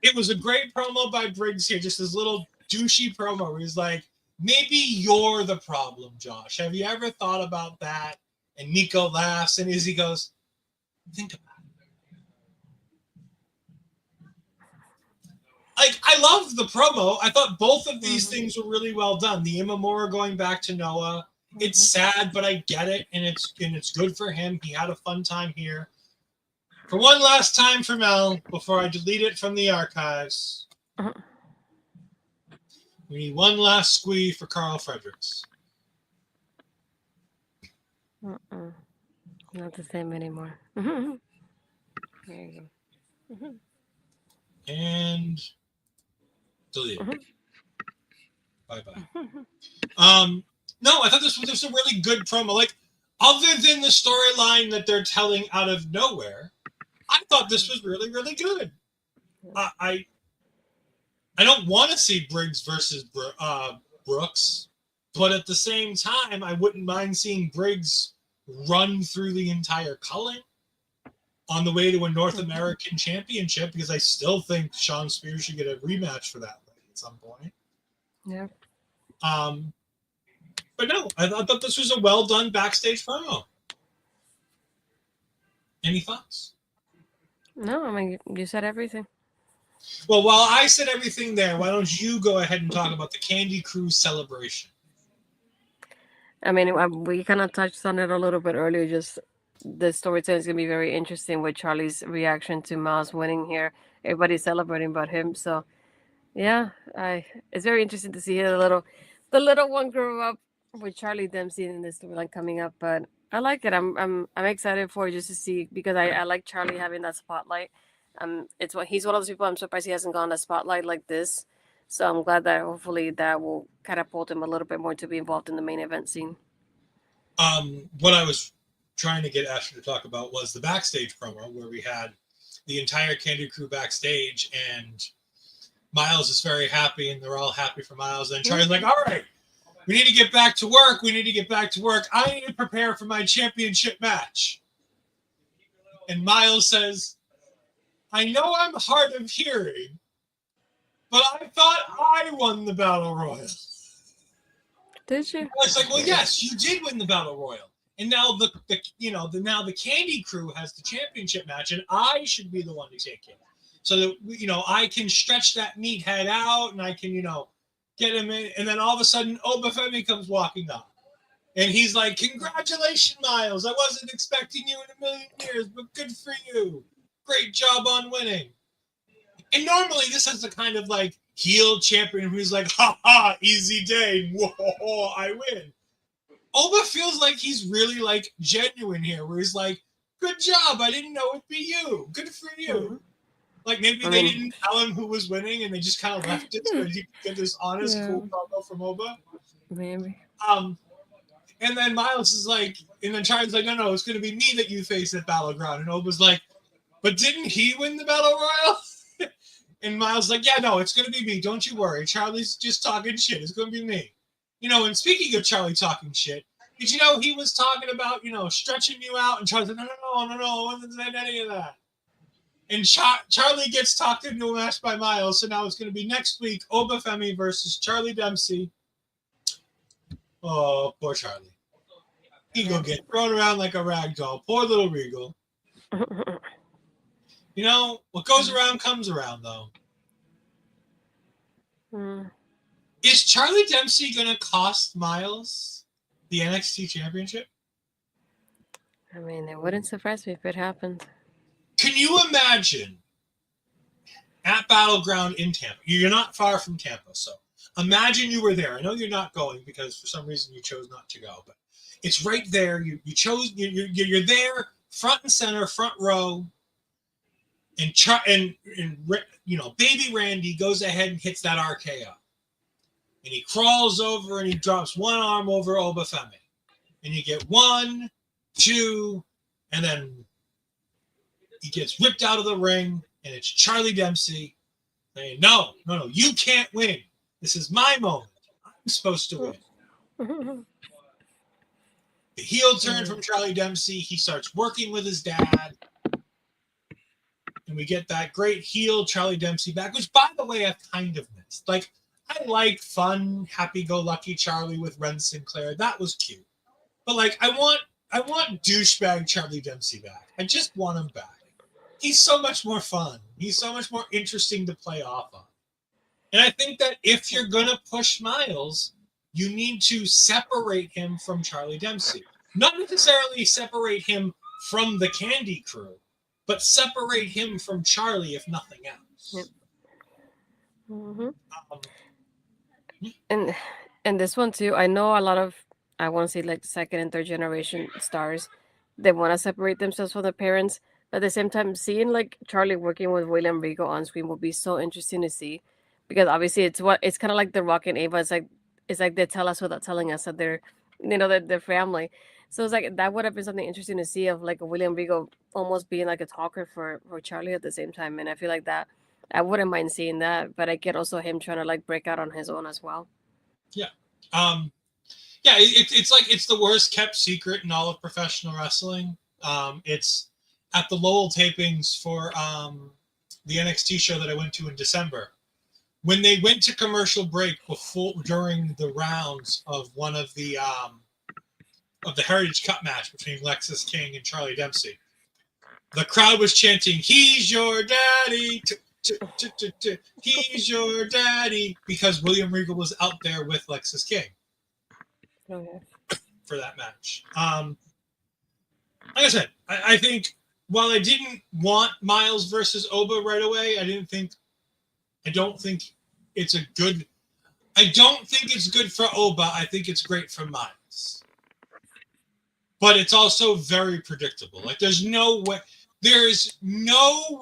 It was a great promo by Briggs here, just this little douchey promo where he's like, maybe you're the problem, Josh. Have you ever thought about that? And Niko laughs, and Izzy goes, think about it. Like, I loved the promo. I thought both of these things were really well done. The Imamura going back to Noah. It's sad, but I get it, and it's good for him. He had a fun time here. For one last time for Mel, before I delete it from the archives, we need one last squee for Carl Fredericks. Not the same anymore. There you go. And delete it. Bye-bye. No, I thought this was a really good promo. Like, other than the storyline that they're telling out of nowhere, I thought this was really, really good. I don't want to see Briggs versus Brooks. But at the same time, I wouldn't mind seeing Briggs run through the entire culling on the way to a North American championship, because I still think Shawn Spears should get a rematch for that at some point. Yeah. But no, I thought this was a well done backstage promo. Any thoughts? No, I mean, you said everything. Well, while I said everything there, why don't you go ahead and talk about the Candy Cruise celebration? I mean, we kind of touched on it a little bit earlier. Just the storytelling is going to be very interesting with Charlie's reaction to Myles winning here. Everybody's celebrating but him. So, yeah, it's very interesting to see the little one grow up with Charlie Dempsey in this storyline coming up. But I like it. I'm excited for it just to see, because I like Charlie having that spotlight. He's one of those people. I'm surprised he hasn't gone a spotlight like this. So I'm glad that hopefully that will catapult him a little bit more to be involved in the main event scene. What I was trying to get Ashley to talk about was the backstage promo, where we had the entire Candy Crew backstage, and Myles is very happy, and they're all happy for Myles. And Charlie's like, all right, we need to get back to work. I need to prepare for my championship match. And Myles says, I know I'm hard of hearing, but I thought I won the Battle Royal. Did you? It's like, well, yes, you did win the Battle Royal. And now the Candy Crew has the championship match, and I should be the one to take it. So that, I can stretch that meathead out, and I can, get him in. And then all of a sudden, Obafemi comes walking up. And he's like, congratulations, Myles. I wasn't expecting you in a million years, but good for you. Great job on winning. And normally this is the kind of like heel champion who's like, ha ha, easy day. Whoa, I win. Oba feels like he's really like genuine here, where he's like, good job. I didn't know it'd be you. Good for you. Mm-hmm. Like maybe they didn't tell him who was winning and they just kind of left it so he could get this honest, cool promo from Oba. Maybe. And then Myles is like, and then Charlie's like, no, it's going to be me that you face at Battleground. And Oba's like, but didn't he win the Battle Royal? And Myles is like, yeah, no, it's going to be me. Don't you worry. Charlie's just talking shit. It's going to be me. And speaking of Charlie talking shit, did you know he was talking about, stretching you out? And Charlie's like, no, I wasn't saying any of that. And Charlie gets talked into a match by Myles. So now it's going to be next week, Obafemi versus Charlie Dempsey. Oh, poor Charlie. He gonna get thrown around like a rag doll. Poor little Regal. What goes around comes around, though. Is Charlie Dempsey gonna cost Myles the NXT championship? I mean, it wouldn't surprise me if it happened. Can you imagine at Battleground in Tampa? You're not far from Tampa, so imagine you were there. I know you're not going because for some reason you chose not to go, but it's right there. You chose. You're there, front and center, front row, and Baby Randy goes ahead and hits that RKO, and he crawls over and he drops one arm over Obafemi, and you get 1, 2, and then he gets ripped out of the ring, and it's Charlie Dempsey saying, no, you can't win. This is my moment. I'm supposed to win. The heel turn from Charlie Dempsey. He starts working with his dad. And we get that great heel Charlie Dempsey back, which, by the way, I've kind of missed. Like, I like fun, happy-go-lucky Charlie with Ren Sinclair. That was cute. But, like, I want douchebag Charlie Dempsey back. I just want him back. He's so much more fun. He's so much more interesting to play off of. And I think that if you're going to push Myles, you need to separate him from Charlie Dempsey. Not necessarily separate him from the Candy Crew, but separate him from Charlie, if nothing else. Yep. And this one, too, I know a lot of, I want to say, like, second and third generation stars, they want to separate themselves from their parents. But at the same time, seeing, like, Charlie working with William Regal on screen will be so interesting to see. Because obviously it's kind of like The Rock and Ava. It's like they tell us without telling us that they're, that they're family. So it's like that would have been something interesting to see, of like a William Regal almost being like a talker for Charlie at the same time. And I feel like that I wouldn't mind seeing that, but I get also him trying to like break out on his own as well. Yeah. Yeah, it's the worst kept secret in all of professional wrestling. It's at the Lowell tapings for the NXT show that I went to in December. When they went to commercial break during the rounds of one of the Heritage Cup match between Lexis King and Charlie Dempsey, the crowd was chanting, "He's your daddy, he's your daddy," because William Regal was out there with Lexis King. Okay. For that match. Like I said, I think while I didn't want Myles versus Oba right away, I don't think it's good for Oba. I think it's great for Myles. But it's also very predictable. Like there's no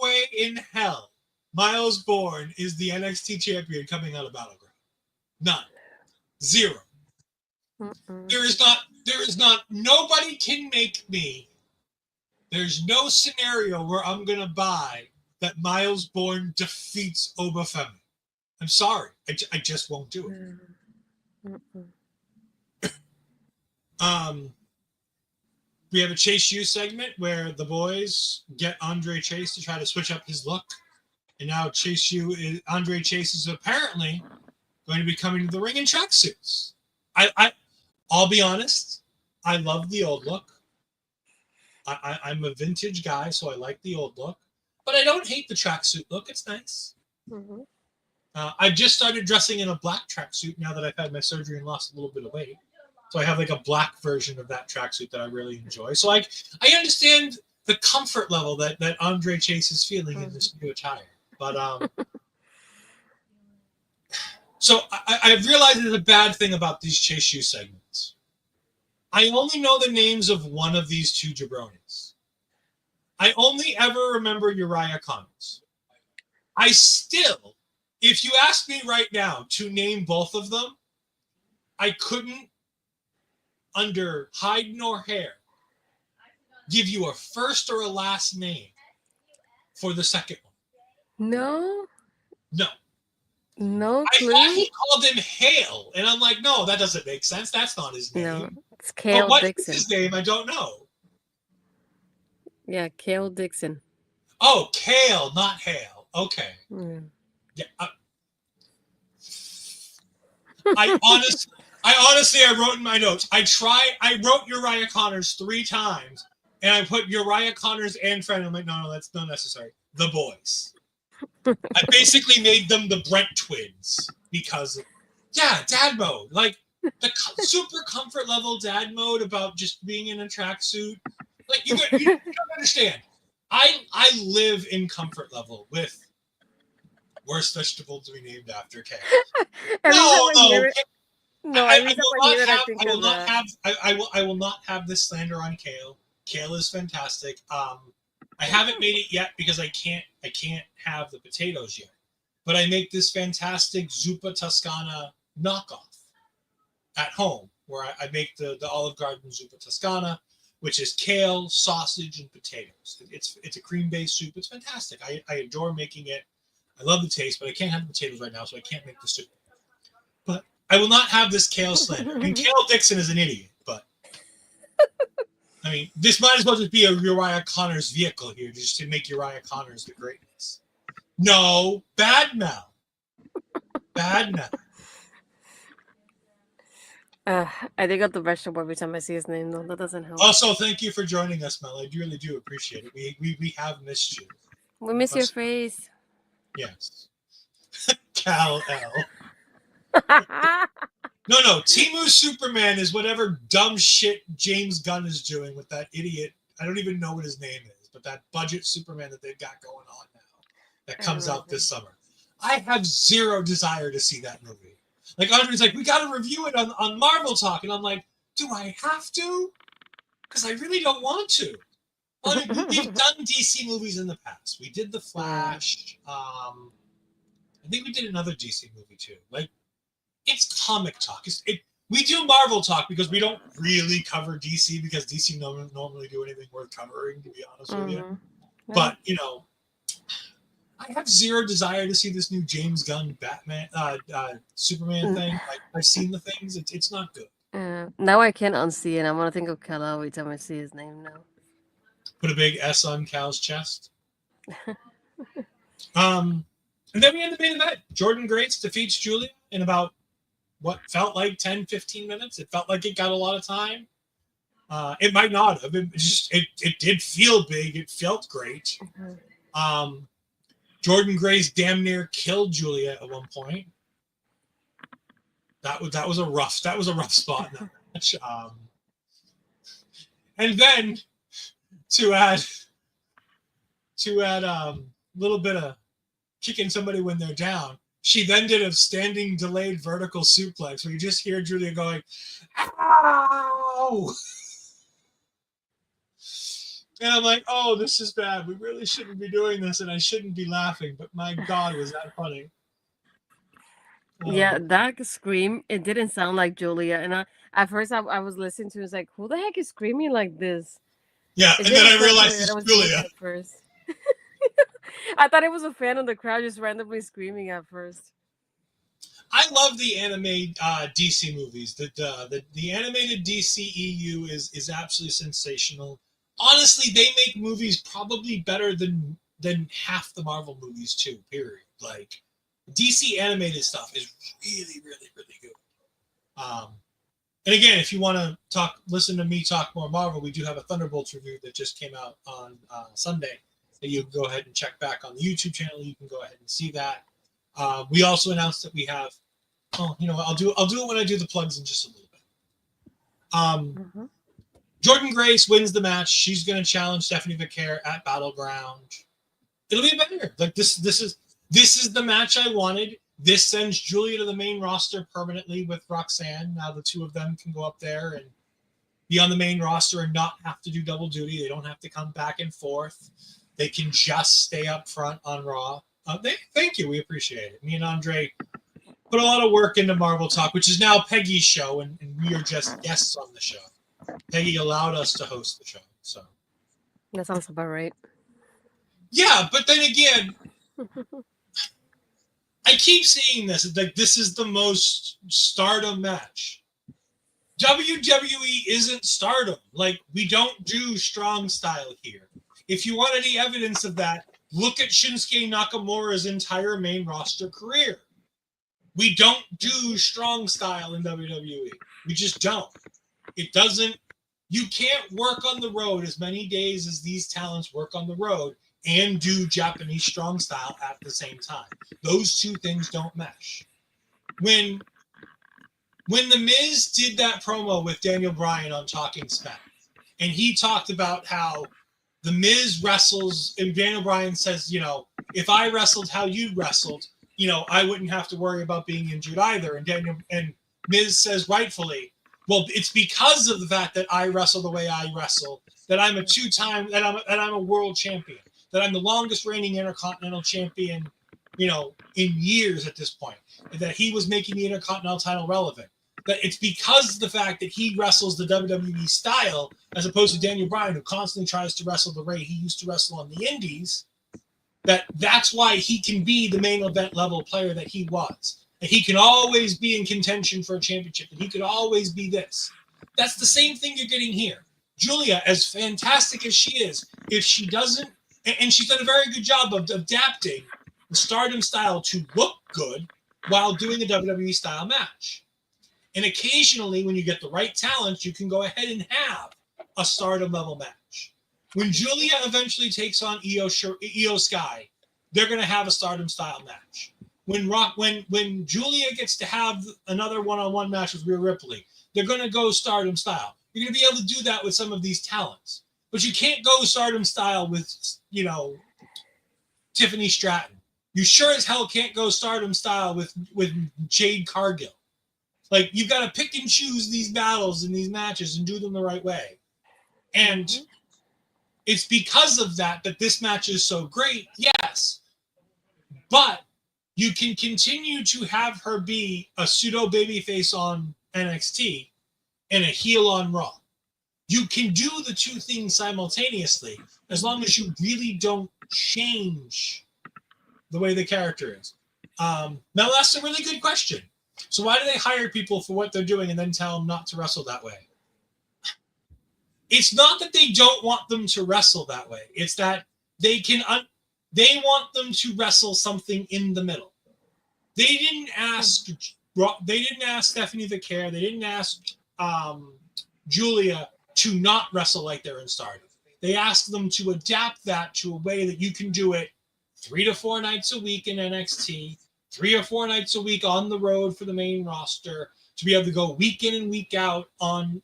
way in hell Myles Borne is the NXT champion coming out of Battleground. None. Zero. There is not, nobody can make me. There's no scenario where I'm going to buy that Myles Borne defeats Oba Femi. I'm sorry. I just won't do it. We have a Chase U segment where the boys get Andre Chase to try to switch up his look. And now Andre Chase is apparently going to be coming to the ring in tracksuits. I'll be honest, I love the old look. I'm a vintage guy, so I like the old look. But I don't hate the tracksuit look. It's nice. Mm-hmm. I've just started dressing in a black tracksuit now that I've had my surgery and lost a little bit of weight. So I have like a black version of that tracksuit that I really enjoy. So I understand the comfort level that Andre Chase is feeling in this new attire. But so I've realized there's a bad thing about these Chase U segments. I only know the names of one of these two jabronis. I only ever remember Uriah Connors. I still, if you ask me right now to name both of them, I couldn't, under hide nor hair, give you a first or a last name for the second one. No? No clue? I thought he called him Hale, and I'm like, no, that doesn't make sense. That's not his name. No, it's Cale what Dixon. Is his name? I don't know. Yeah, Cale Dixon. Oh, Cale, not Hale. Okay. Yeah. I honestly wrote in my notes. I wrote Uriah Connors 3 times, and I put Uriah Connors and friend. I'm like, no, that's not necessary. The boys. I basically made them the Brent twins because, dad mode. Like the super comfort level dad mode about just being in a tracksuit. Like you don't understand. I live in comfort level with worst vegetable to be named after Kale. I will not have this slander on Kale. Kale is fantastic. I haven't made it yet because I can't have the potatoes yet. But I make this fantastic Zuppa Toscana knockoff at home, where I make the Olive Garden Zuppa Toscana, which is kale, sausage, and potatoes. It's a cream-based soup. It's fantastic. I adore making it. I love the taste, but I can't have the potatoes right now, so I can't make the soup. But I will not have this Kale slander. I mean, Cale Dixon is an idiot, but I mean, this might as well just be a Uriah Connors vehicle here, just to make Uriah Connors the greatness. No, bad mouth. Bad mouth. I dig up the vegetable every time I see his name, though. That doesn't help. Also, thank you for joining us, Mel. I really do appreciate it. We have missed you. We miss your face. Yes. Cal L. No. Timu Superman is whatever dumb shit James Gunn is doing with that idiot. I don't even know what his name is, but that budget Superman that they've got going on now that comes out this summer. I have zero desire to see that movie. Like, Andre's like, we got to review it on Marvel Talk. And I'm like, do I have to? Because I really don't want to. Well, I mean, we've done DC movies in the past. We did The Flash. I think we did another DC movie, too. Like, it's comic talk. We do Marvel Talk because we don't really cover DC because DC don't normally do anything worth covering, to be honest with you. Yeah. But, you know, I have zero desire to see this new James Gunn Batman, Superman thing. I've seen the things. It's not good. Now I can't unsee it. I want to think of Kella every time I see his name now. Put a big S on Cal's chest. And then we end the main event. Jordynne Grace defeats Giulia in about what felt like 10, 15 minutes. It felt like it got a lot of time. It might not have. It did feel big. It felt great. Jordynne Grace damn near killed Giulia at one point. That was a rough spot in that match. And then to add a little bit of kicking somebody when they're down, she then did a standing delayed vertical suplex where you just hear Giulia going, "Ow!" And I'm like, "Oh, this is bad. We really shouldn't be doing this, and I shouldn't be laughing." But my God, was that funny? Yeah, that scream, it didn't sound like Giulia. And at first I was listening to it, was like, who the heck is screaming like this? Yeah, It and then didn't I realized sound like it's it was Giulia. at first. I thought it was a fan of the crowd just randomly screaming at first. I love the anime DC movies. The animated DCEU is absolutely sensational. Honestly, they make movies probably better than half the Marvel movies too. Period. Like DC animated stuff is really, really, really good. And again, if you want to listen to me talk more Marvel, we do have a Thunderbolts review that just came out on Sunday that you can go ahead and check back on the YouTube channel. You can go ahead and see that. We also announced that we have. Oh, I'll do it when I do the plugs in just a little bit. Jordynne Grace wins the match. She's going to challenge Stephanie Vaquer at Battleground. It'll be better. Like this is the match I wanted. This sends Giulia to the main roster permanently with Roxanne. Now the two of them can go up there and be on the main roster and not have to do double duty. They don't have to come back and forth. They can just stay up front on Raw. Thank you. We appreciate it. Me and Andre put a lot of work into Marvel Talk, which is now Peggy's show, and we are just guests on the show. Peggy allowed us to host the show. So That sounds about right. Yeah, but then again, I keep seeing this. It's like this is the most Stardom match. WWE isn't Stardom. Like, we don't do strong style here. If you want any evidence of that, look at Shinsuke Nakamura's entire main roster career. We don't do strong style in WWE. We just don't. It doesn't. You can't work on the road as many days as these talents work on the road and do Japanese strong style at the same time. Those two things don't mesh. When The Miz did that promo with Daniel Bryan on Talking Smack, and he talked about how The Miz wrestles, and Daniel Bryan says, if I wrestled how you wrestled, I wouldn't have to worry about being injured either. And Miz says rightfully, well, it's because of the fact that I wrestle the way I wrestle that I'm that I'm a world champion, that I'm the longest reigning Intercontinental champion, in years at this point, and that he was making the Intercontinental title relevant. That it's because of the fact that he wrestles the WWE style as opposed to Daniel Bryan, who constantly tries to wrestle the way he used to wrestle on the Indies. That's why he can be the main event level player that he was. That he can always be in contention for a championship. That he could always be this. That's the same thing you're getting here. Giulia, as fantastic as she is, if she doesn't, and she's done a very good job of adapting the Stardom style to look good while doing a WWE style match. And occasionally, when you get the right talent, you can go ahead and have a Stardom level match. When Giulia eventually takes on Io Sky, they're going to have a Stardom style match. When Giulia gets to have another one-on-one match with Rhea Ripley, they're going to go Stardom style. You're going to be able to do that with some of these talents, but you can't go Stardom style with Tiffany Stratton. You sure as hell can't go Stardom style with Jade Cargill. Like, you've got to pick and choose these battles and these matches and do them the right way. And it's because of that this match is so great, yes. But you can continue to have her be a pseudo babyface on NXT and a heel on Raw. You can do the two things simultaneously as long as you really don't change the way the character is. Now, that's a really good question. So why do they hire people for what they're doing and then tell them not to wrestle that way? It's not that they don't want them to wrestle that way. It's that they want them to wrestle something in the middle. They didn't ask Stephanie Vaquer. They didn't ask Giulia to not wrestle like they're in Stardom. They asked them to adapt that to a way that you can do it 3 to 4 nights a week in NXT, 3 or 4 nights a week on the road for the main roster, to be able to go week in and week out on,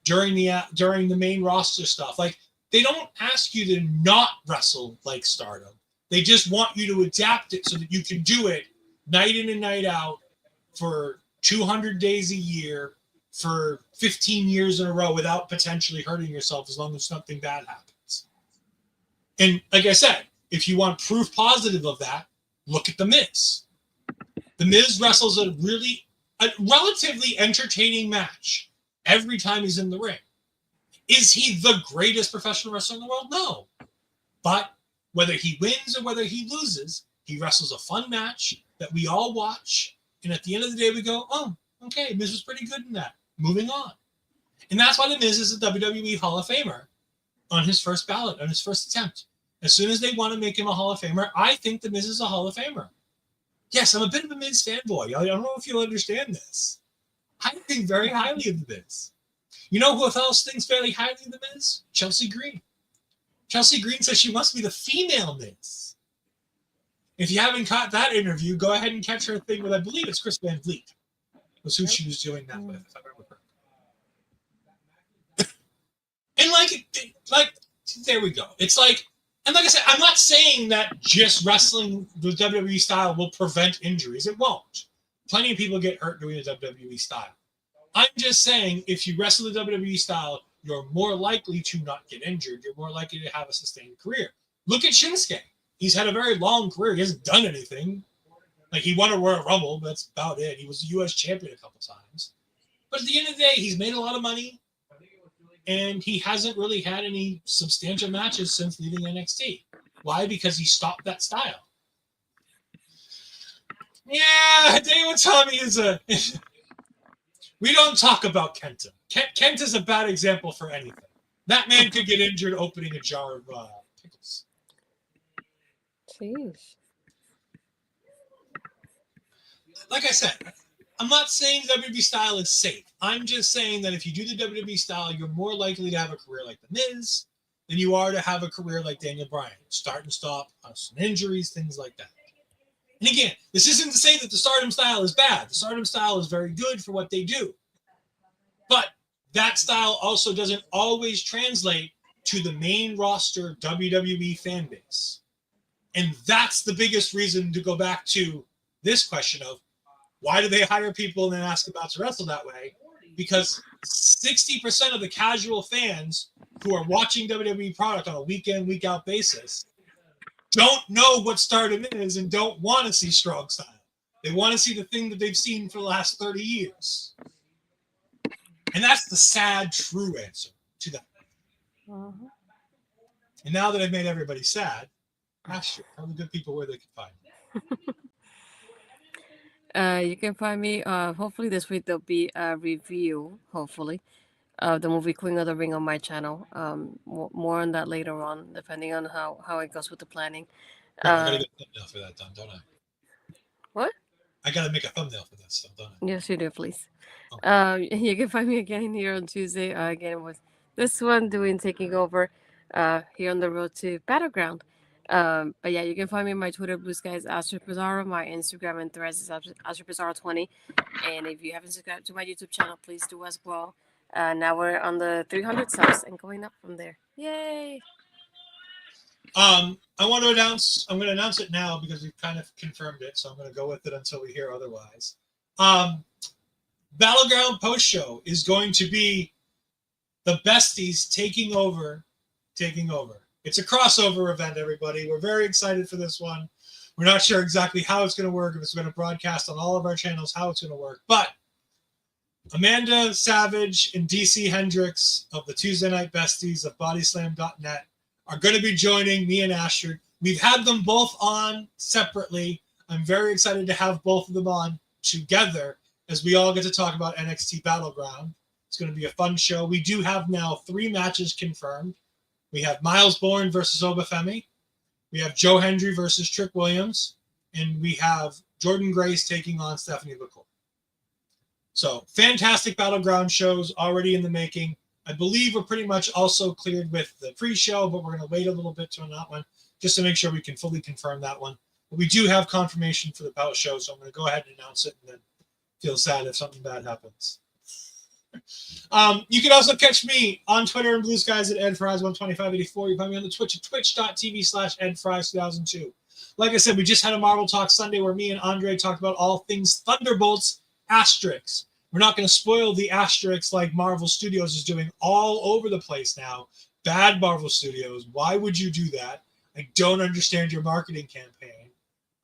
during the main roster stuff. Like, they don't ask you to not wrestle like Stardom. They just want you to adapt it so that you can do it night in and night out for 200 days a year for 15 years in a row without potentially hurting yourself, as long as something bad happens. And like I said, if you want proof positive of that, look at The Miz. The Miz wrestles a relatively entertaining match every time he's in the ring. Is he the greatest professional wrestler in the world? No. But whether he wins or whether he loses, he wrestles a fun match that we all watch. And at the end of the day, we go, oh, okay, Miz was pretty good in that. Moving on. And that's why The Miz is a WWE Hall of Famer on his first ballot, on his first attempt. As soon as they want to make him a Hall of Famer, I think The Miz is a Hall of Famer. Yes, I'm a bit of a Miz fanboy. I don't know if you'll understand this. I think very highly of The Miz. You know who else thinks very highly of The Miz? Chelsea Green. Chelsea Green says she must be the female Miz. If you haven't caught that interview, go ahead and catch her thing with, I believe it's Chris Van Vliet, was who she was doing that with, if I remember correctly. And like, there we go. It's like, and like I said, I'm not saying that just wrestling the WWE style will prevent injuries. It won't. Plenty of people get hurt doing the WWE style. I'm just saying, if you wrestle the WWE style, you're more likely to not get injured. You're more likely to have a sustained career. Look at Shinsuke. He's had a very long career. He hasn't done anything. Like, he won a Royal Rumble, but that's about it. He was a U.S. champion a couple times. But at the end of the day, he's made a lot of money, and he hasn't really had any substantial matches since leaving NXT. Why? Because he stopped that style. Yeah, Hideo Itami is a... We don't talk about Kenta. Kenta's a bad example for anything. That man could get injured opening a jar of pickles. Jeez. Like I said, I'm not saying WWE style is safe. I'm just saying that if you do the WWE style, you're more likely to have a career like The Miz than you are to have a career like Daniel Bryan. Start and stop, some injuries, things like that. And again, this isn't to say that the Stardom style is bad. The Stardom style is very good for what they do. But that style also doesn't always translate to the main roster WWE fan base. And that's the biggest reason to go back to this question of, why do they hire people and then ask about to wrestle that way? Because 60% of the casual fans who are watching WWE product on a week-in, week-out basis don't know what Stardom is and don't want to see strong style. They want to see the thing that they've seen for the last 30 years. And that's the sad, true answer to that. Uh-huh. And now that I've made everybody sad, ask you, tell the good people where they can find me. You can find me, hopefully this week there'll be a review, hopefully, of the movie Queen of the Ring on my channel. More on that later on, depending on how it goes with the planning. I gotta get a thumbnail for that done, don't I? What? I gotta make a thumbnail for that stuff, don't I? Yes, you do, please. Okay. You can find me again here on Tuesday, again with this one taking over here on the road to Battleground. But yeah, you can find me on my Twitter, Blue Skies, Astro Pizarro. My Instagram and Threads is Astro Pizarro 20. And if you haven't subscribed to my YouTube channel, please do as well. Now we're on the 300 subs and going up from there. Yay! I'm going to announce it now because we've kind of confirmed it, so I'm going to go with it until we hear otherwise. Battleground post show is going to be the besties taking over. It's a crossover event, everybody. We're very excited for this one. We're not sure exactly how it's going to work, if it's going to broadcast on all of our channels, how it's going to work. But Amanda Savage and DC Hendricks of the Tuesday Night Besties of Bodyslam.net are going to be joining me and Ashford. We've had them both on separately. I'm very excited to have both of them on together as we all get to talk about NXT Battleground. It's going to be a fun show. We do have now 3 matches confirmed. We have Myles Borne versus Obafemi. We have Joe Hendry versus Trick Williams. And we have Jordynne Grace taking on Stephanie Vaquer. So, fantastic Battleground shows already in the making. I believe we're pretty much also cleared with the pre-show, but we're going to wait a little bit on that one just to make sure we can fully confirm that one. But we do have confirmation for the post show, so I'm going to go ahead and announce it and then feel sad if something bad happens. You can also catch me on Twitter and Blue Skies at EdFries12584. You can find me on the Twitch at twitch.tv/EdFries2002. Like I said, we just had a Marvel Talk Sunday where me and Andre talked about all things Thunderbolts asterisks. We're not going to spoil the asterisks like Marvel Studios is doing all over the place now. Bad Marvel Studios. Why would you do that? I don't understand your marketing campaign.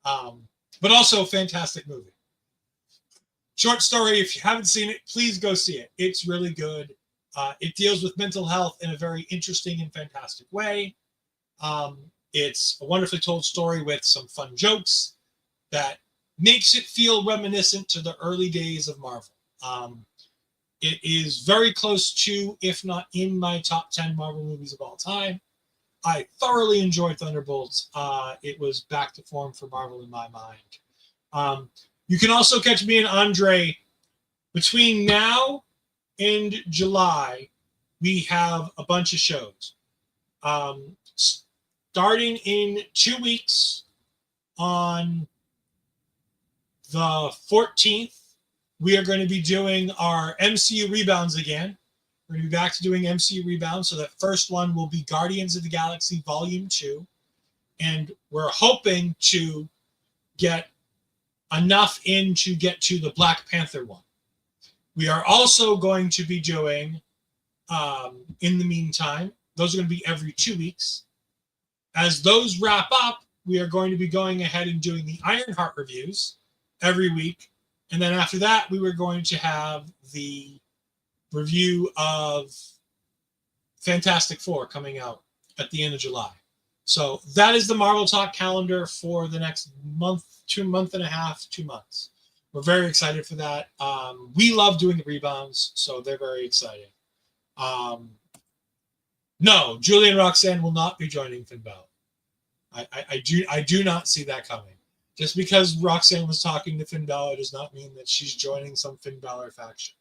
But also, fantastic movie. Short story, if you haven't seen it, please go see it. It's really good. It deals with mental health in a very interesting and fantastic way. It's a wonderfully told story with some fun jokes that makes it feel reminiscent to the early days of Marvel. It is very close to, if not in my top 10 Marvel movies of all time. I thoroughly enjoyed Thunderbolts. It was back to form for Marvel in my mind. You can also catch me and Andre between now and July. We have a bunch of shows. Starting in 2 weeks on the 14th, we are going to be doing our MCU rebounds again. We're going to be back to doing MCU rebounds. So that first one will be Guardians of the Galaxy Volume 2. And we're hoping to get enough in to get to the Black Panther one. We are also going to be doing, in the meantime, those are going to be every 2 weeks. As those wrap up, we are going to be going ahead and doing the Ironheart reviews every week. And then after that, we were going to have the review of Fantastic Four coming out at the end of July. So that is the Marvel Talk calendar for the next month, 2 months and a half, 2 months. We're very excited for that. We love doing the rebounds, so they're very exciting. No, Giulia and Roxanne will not be joining Finn Balor. I do not see that coming. Just because Roxanne was talking to Finn Balor does not mean that she's joining some Finn Balor faction.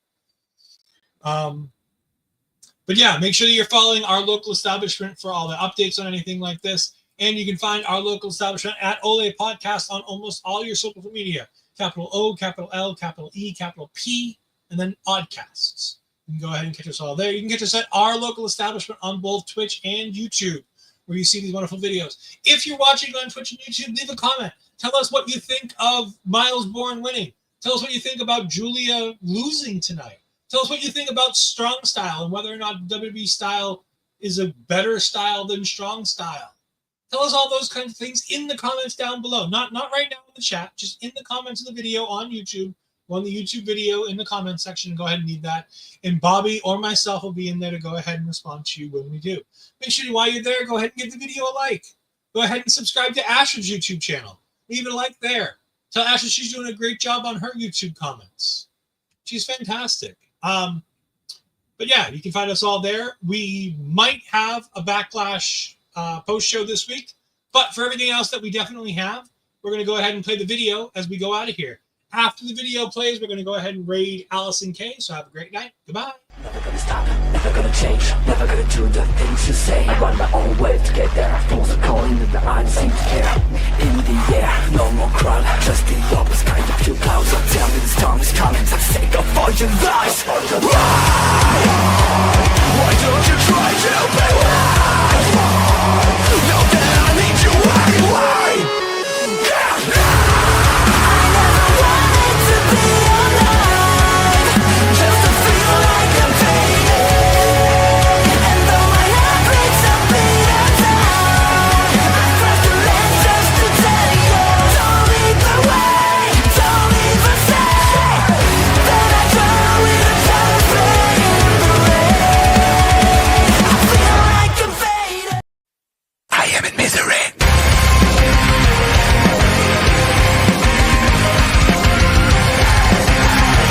But yeah, make sure that you're following our local establishment for all the updates on anything like this. And you can find our local establishment at Ole Podcast on almost all your social media. Capital O, capital L, capital E, capital P, and then Oddcasts. You can go ahead and catch us all there. You can catch us at our local establishment on both Twitch and YouTube, where you see these wonderful videos. If you're watching on Twitch and YouTube, leave a comment. Tell us what you think of Myles Borne winning. Tell us what you think about Giulia losing tonight. Tell us what you think about Strong Style and whether or not WWE Style is a better style than Strong Style. Tell us all those kinds of things in the comments down below. Not right now in the chat, just in the comments of the video on YouTube. On the YouTube video in the comment section, go ahead and leave that. And Bobby or myself will be in there to go ahead and respond to you when we do. Make sure while you're there, go ahead and give the video a like. Go ahead and subscribe to Asher's YouTube channel. Leave it a like there. Tell Asher she's doing a great job on her YouTube comments. She's fantastic. But yeah, you can find us all there. We might have a Backlash post show this week, but for everything else that we definitely have, we're going to go ahead and play the video as we go out of here. After the video plays, we're going to go ahead and raid Allison K. So have a great night. Goodbye. Never gonna stop, never gonna change, never gonna do the things you say. Run my own way to get there. Fools are calling and the eyes seem to care. In the air, no more crowd, just the opposite kind of few clouds. Tell me the storm is coming for the sake of all your lies. Why don't you try to be wise?